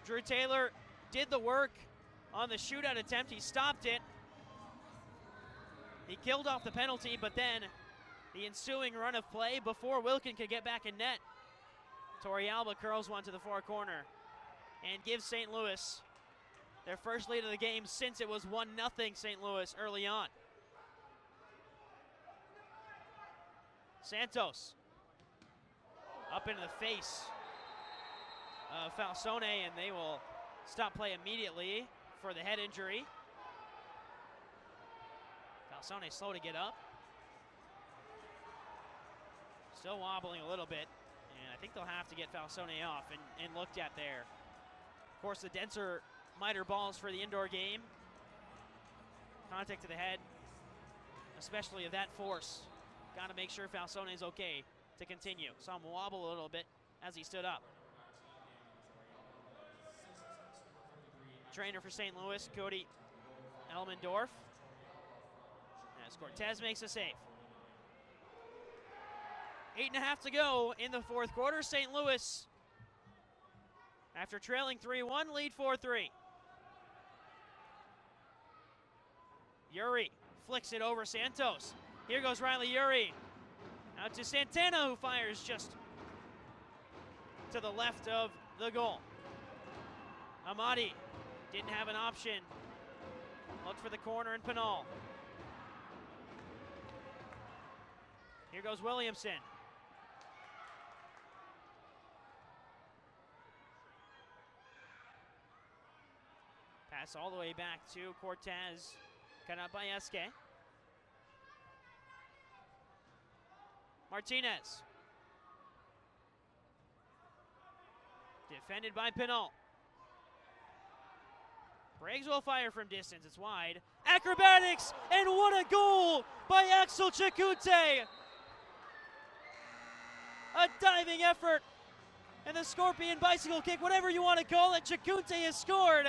Drew Taylor did the work on the shootout attempt. He stopped it. He killed off the penalty, but then the ensuing run of play before Wilkin could get back in net. Torrealba curls one to the far corner and gives St. Louis their first lead of the game since it was 1-0 St. Louis early on. Santos up into the face of Falsone, and they will stop play immediately for the head injury. Falsone slow to get up. Still wobbling a little bit, and I think they'll have to get Falsone off and looked at there. Of course, the denser miter balls for the indoor game. Contact to the head, especially of that force. Got to make sure Falsone is okay to continue. Saw him wobble a little bit as he stood up. Trainer for St. Louis, Cody Elmendorf. As Cortez makes a save. 8.5 to go in the fourth quarter. St. Louis, after trailing 3-1, lead 4-3. Uri flicks it over Santos. Here goes Riley Uri. Out to Santana, who fires just to the left of the goal. Amadi didn't have an option. Looked for the corner in Pinal. Here goes Williamson. Pass all the way back to Cortez. Cut out by Esque. Martinez. Defended by Pinal. Briggs will fire from distance. It's wide. Acrobatics, and what a goal by Axel Chacunte. A diving effort and the scorpion bicycle kick, whatever you want to call it. Chacunte has scored.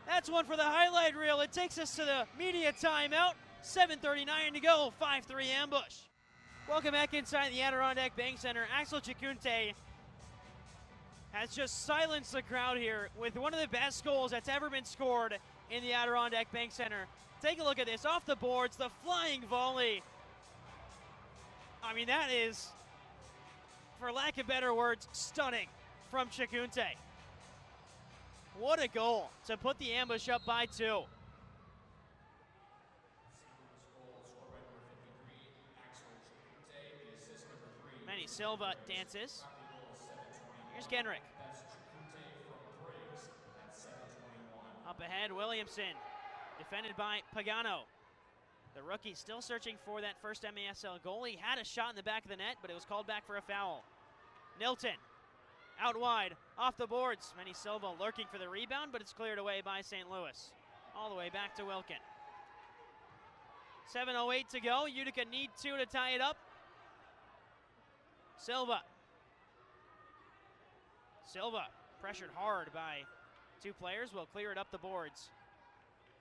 That's one for the highlight reel. It takes us to the media timeout. 7:39 to go, 5-3 ambush. Welcome back inside the Adirondack Bank Center. Axel Chacunte has just silenced the crowd here with one of the best goals that's ever been scored in the Adirondack Bank Center. Take a look at this, off the boards, the flying volley. I mean, that is, for lack of better words, stunning from Chacunte. What a goal to put the Ambush up by 2. Manny Silva dances. Here's Genrick. Up ahead, Williamson. Defended by Pagano. The rookie still searching for that first MASL goal. He had a shot in the back of the net, but it was called back for a foul. Nilton. Out wide, off the boards. Manny Silva lurking for the rebound, but it's cleared away by St. Louis. All the way back to Wilkin. 7:08 to go. Utica need 2 to tie it up. Silva. Silva pressured hard by 2 players. Will clear it up the boards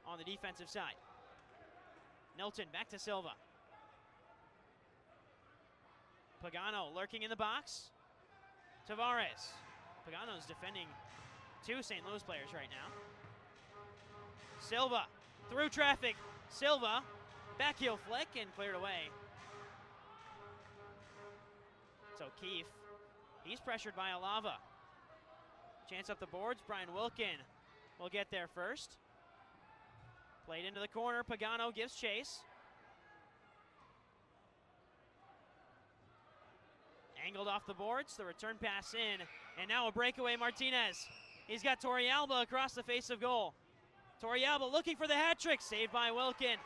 on the defensive side. Nilton back to Silva. Pagano lurking in the box. Tavares. Pagano's defending 2 St. Louis players right now. Silva through traffic. Silva, back heel flick and cleared away So Keefe, he's pressured by Alava. Chance up the boards, Brian Wilkin will get there first. Played into the corner, Pagano gives chase. Angled off the boards, the return pass in, and now a breakaway, Martinez. He's got Torrealba across the face of goal. Torrealba looking for the hat trick, saved by Wilkin.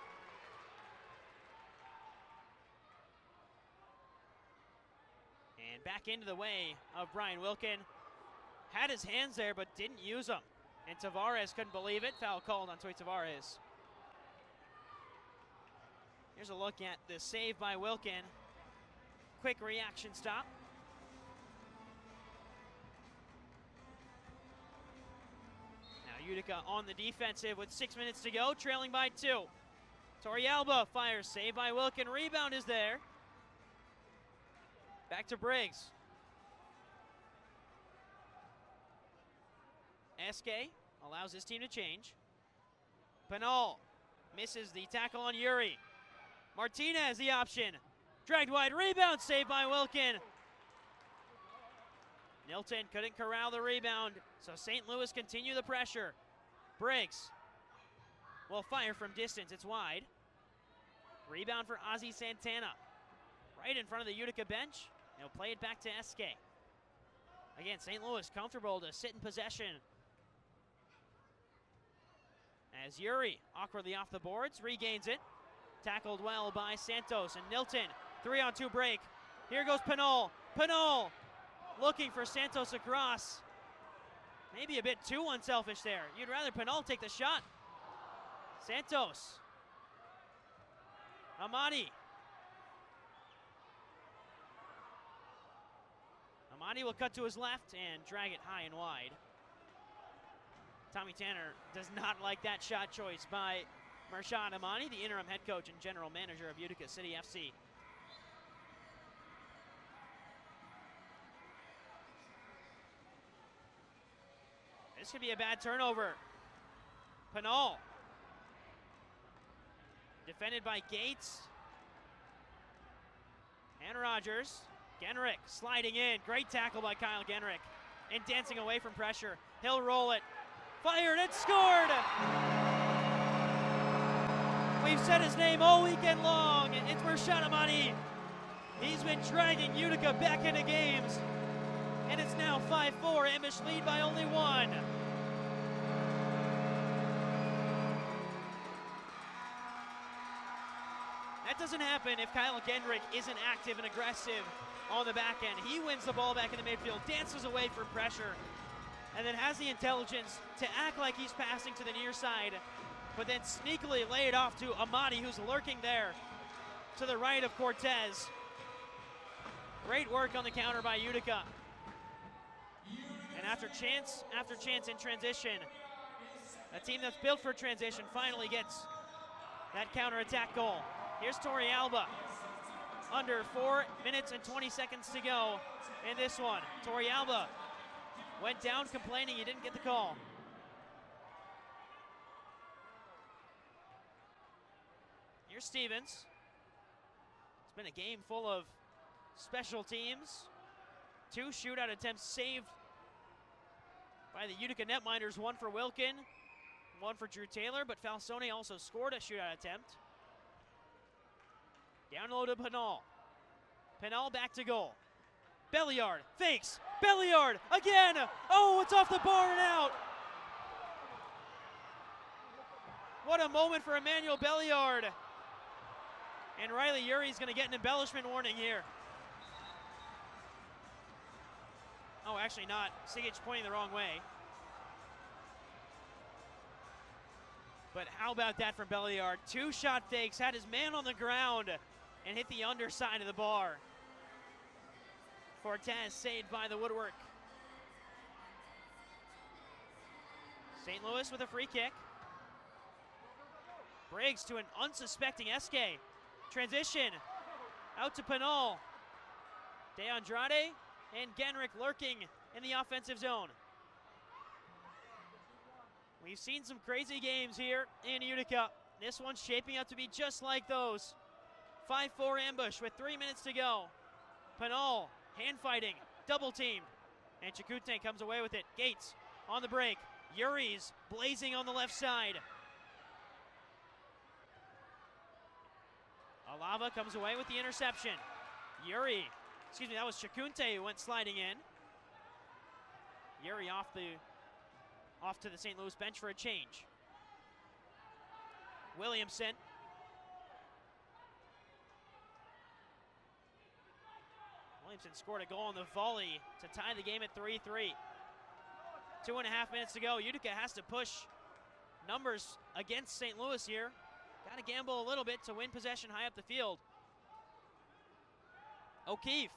And back into the way of Brian Wilkin. Had his hands there, but didn't use them. And Tavares couldn't believe it. Foul called on Toy Tavares. Here's a look at the save by Wilkin. Quick reaction stop. Now Utica on the defensive with 6 minutes to go, trailing by 2. Torrealba fires, save by Wilkin. Rebound is there. Back to Briggs. Eske allows his team to change. Pinal misses the tackle on Yuri. Martinez the option. Dragged wide, rebound saved by Wilkin. Nilton couldn't corral the rebound, so St. Louis continue the pressure. Briggs will fire from distance, it's wide. Rebound for Ozzy Santana. Right in front of the Utica bench. He'll play it back to Eske. Again, St. Louis comfortable to sit in possession. As Yuri, awkwardly off the boards, regains it. Tackled well by Santos and Nilton. 3-on-2 break. Here goes Pinal. Pinal looking for Santos across. Maybe a bit too unselfish there. You'd rather Pinal take the shot. Santos. Amadi. Amadi will cut to his left and drag it high and wide. Tommy Tanner does not like that shot choice by Mershad Amani, the interim head coach and general manager of Utica City FC. This could be a bad turnover. Pinal. Defended by Gates. And Rogers. Genrick sliding in. Great tackle by Kyle Genrick. And dancing away from pressure. He'll roll it. Fired and scored! We've said his name all weekend long. It's Mershad Amani. He's been dragging Utica back into games. And it's now 5-4. Ambush lead by only 1. That doesn't happen if Kyle Genrick isn't active and aggressive on the back end. He wins the ball back in the midfield, dances away from pressure, and then has the intelligence to act like he's passing to the near side, but then sneakily lay it off to Amadi, who's lurking there to the right of Cortez. Great work on the counter by Utica. And after chance in transition, a team that's built for transition finally gets that counter-attack goal. Here's Torrealba. Under 4 minutes and 20 seconds to go in this one. Torrealba went down complaining he didn't get the call. Here's Stevens. It's been a game full of special teams. 2 shootout attempts saved by the Utica netminders, 1 for Wilkin, 1 for Drew Taylor, but Falsone also scored a shootout attempt. Down low to Pinal. Pinal back to goal. Belliard fakes. Belliard again. Oh, it's off the bar and out. What a moment for Emmanuel Belliard. And Riley Yuri's going to get an embellishment warning here. Oh, actually not. Sigic pointing the wrong way. But how about that from Belliard? 2 shot fakes, had his man on the ground, and hit the underside of the bar. Cortez saved by the woodwork. St. Louis with a free kick. Briggs to an unsuspecting Eske. Transition out to Pinal. De Andrade and Genrick lurking in the offensive zone. We've seen some crazy games here in Utica. This one's shaping up to be just like those. 5-4 ambush with 3 minutes to go. Pinal hand fighting, double teamed, and Chakute comes away with it. Gates on the break. Yuri's blazing on the left side. Alava comes away with the interception. Yuri, that was Chakute who went sliding in. Yuri off to the St. Louis bench for a change. Williamson. Williamson scored a goal on the volley to tie the game at 3-3. 2.5 minutes to go. Utica has to push numbers against St. Louis here. Got to gamble a little bit to win possession high up the field. O'Keefe.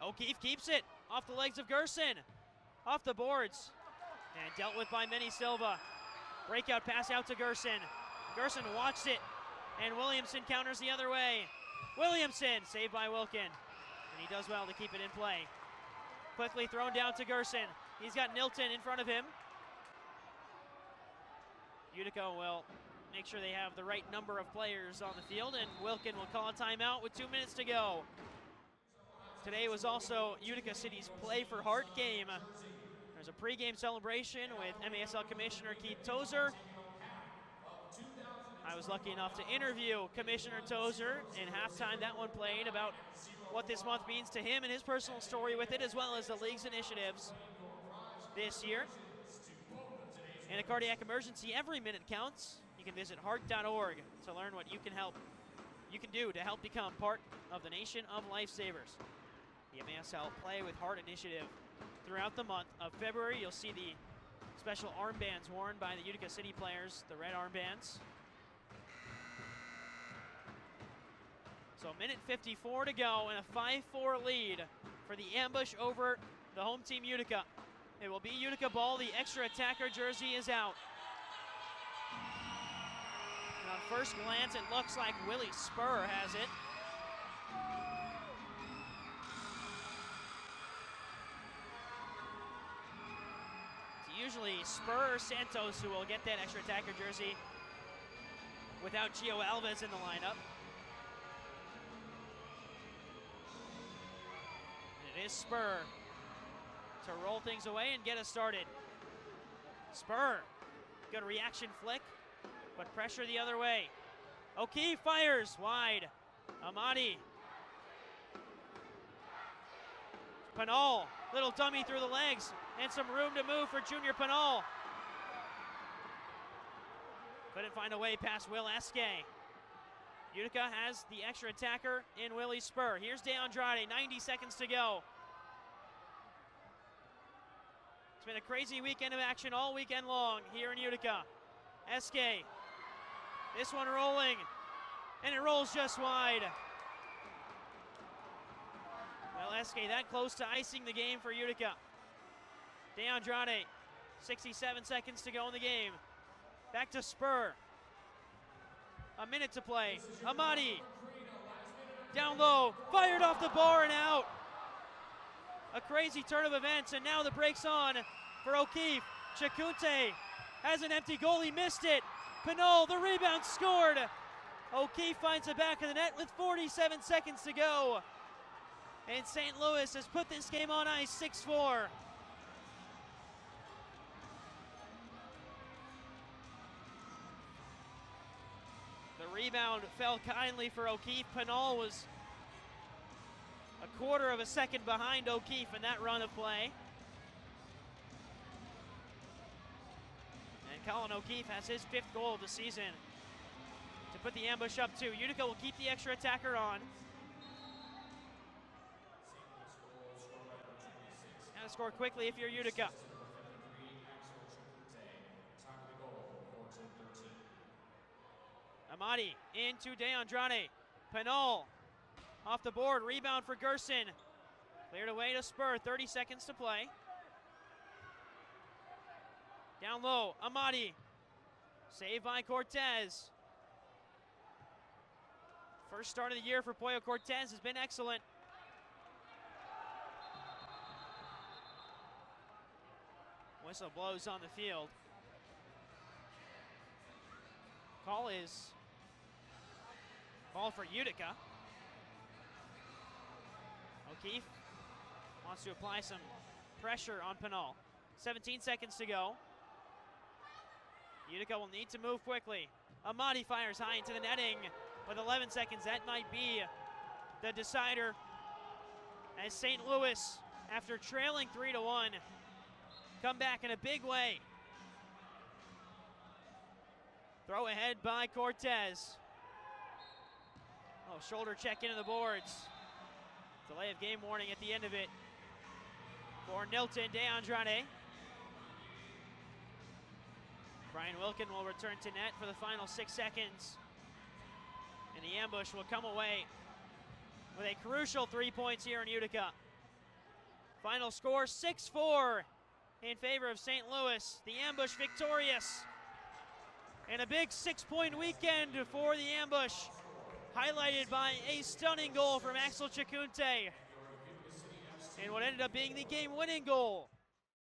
O'Keefe keeps it off the legs of Gerson. Off the boards. And dealt with by Manny Silva. Breakout pass out to Gerson. Gerson watched it. And Williamson counters the other way. Williamson saved by Wilkin. And he does well to keep it in play. Quickly thrown down to Gerson. He's got Nilton in front of him. Utica will make sure they have the right number of players on the field, and Wilkin will call a timeout with 2 minutes to go. Today was also Utica City's Play for Heart game. There's a pregame celebration with MASL Commissioner Keith Tozer. I was lucky enough to interview Commissioner Tozer in halftime. That one played about what this month means to him and his personal story with it, as well as the league's initiatives this year. In a cardiac emergency, every minute counts. You can visit heart.org to learn what you can do to help become part of the nation of lifesavers. The MASL Play with Heart initiative throughout the month of February. You'll see the special armbands worn by the Utica City players, the red armbands. So a minute 54 to go and a 5-4 lead for the ambush over the home team Utica. It will be Utica ball. The extra attacker jersey is out. And on first glance, it looks like Willie Spur has it. It's usually Spur or Santos who will get that extra attacker jersey without Gio Alves in the lineup. And it is Spur to roll things away and get us started. Spur, good reaction flick, but pressure the other way. O'Keefe fires wide. Amadi. Pinal, little dummy through the legs, and some room to move for Junior Pinal. Couldn't find a way past Will Eske. Utica has the extra attacker in Willie Spur. Here's DeAndrade, 90 seconds to go. It's been a crazy weekend of action all weekend long here in Utica. Eske, this one rolling, and it rolls just wide. Well, Eske that close to icing the game for Utica. DeAndrade, 67 seconds to go in the game. Back to Spur. A minute to play. Amadi, down low, fired off the bar and out. A crazy turn of events, and now the break's on for O'Keefe. Chakute has an empty goal, he missed it. Pinal, the rebound, scored. O'Keefe finds the back of the net with 47 seconds to go. And St. Louis has put this game on ice, 6-4. The rebound fell kindly for O'Keefe. Pinal was a quarter of a second behind O'Keefe in that run of play. And Colin O'Keefe has his 5th goal of the season to put the ambush up 2. Utica will keep the extra attacker on. Got to score quickly if you're Utica. Amadi into DeAndrade. Pinal off the board, rebound for Gerson. Cleared away to Spur, 30 seconds to play. Down low, Amadi. Saved by Cortez. First start of the year for Pollo Cortez has been excellent. Whistle blows on the field. Call is Ball for Utica. O'Keefe wants to apply some pressure on Pinal. 17 seconds to go. Utica will need to move quickly. Amati fires high into the netting. With 11 seconds, that might be the decider. As St. Louis, after trailing 3-1, come back in a big way. Throw ahead by Cortez. Oh, shoulder check into the boards. Delay of game warning at the end of it for Nilton de Andrade. Brian Wilkin will return to net for the final 6 seconds. And the ambush will come away with a crucial 3 points here in Utica. Final score 6-4 in favor of St. Louis. The ambush victorious. And a big 6-point weekend for the ambush, highlighted by a stunning goal from Axel Chacunte and what ended up being the game-winning goal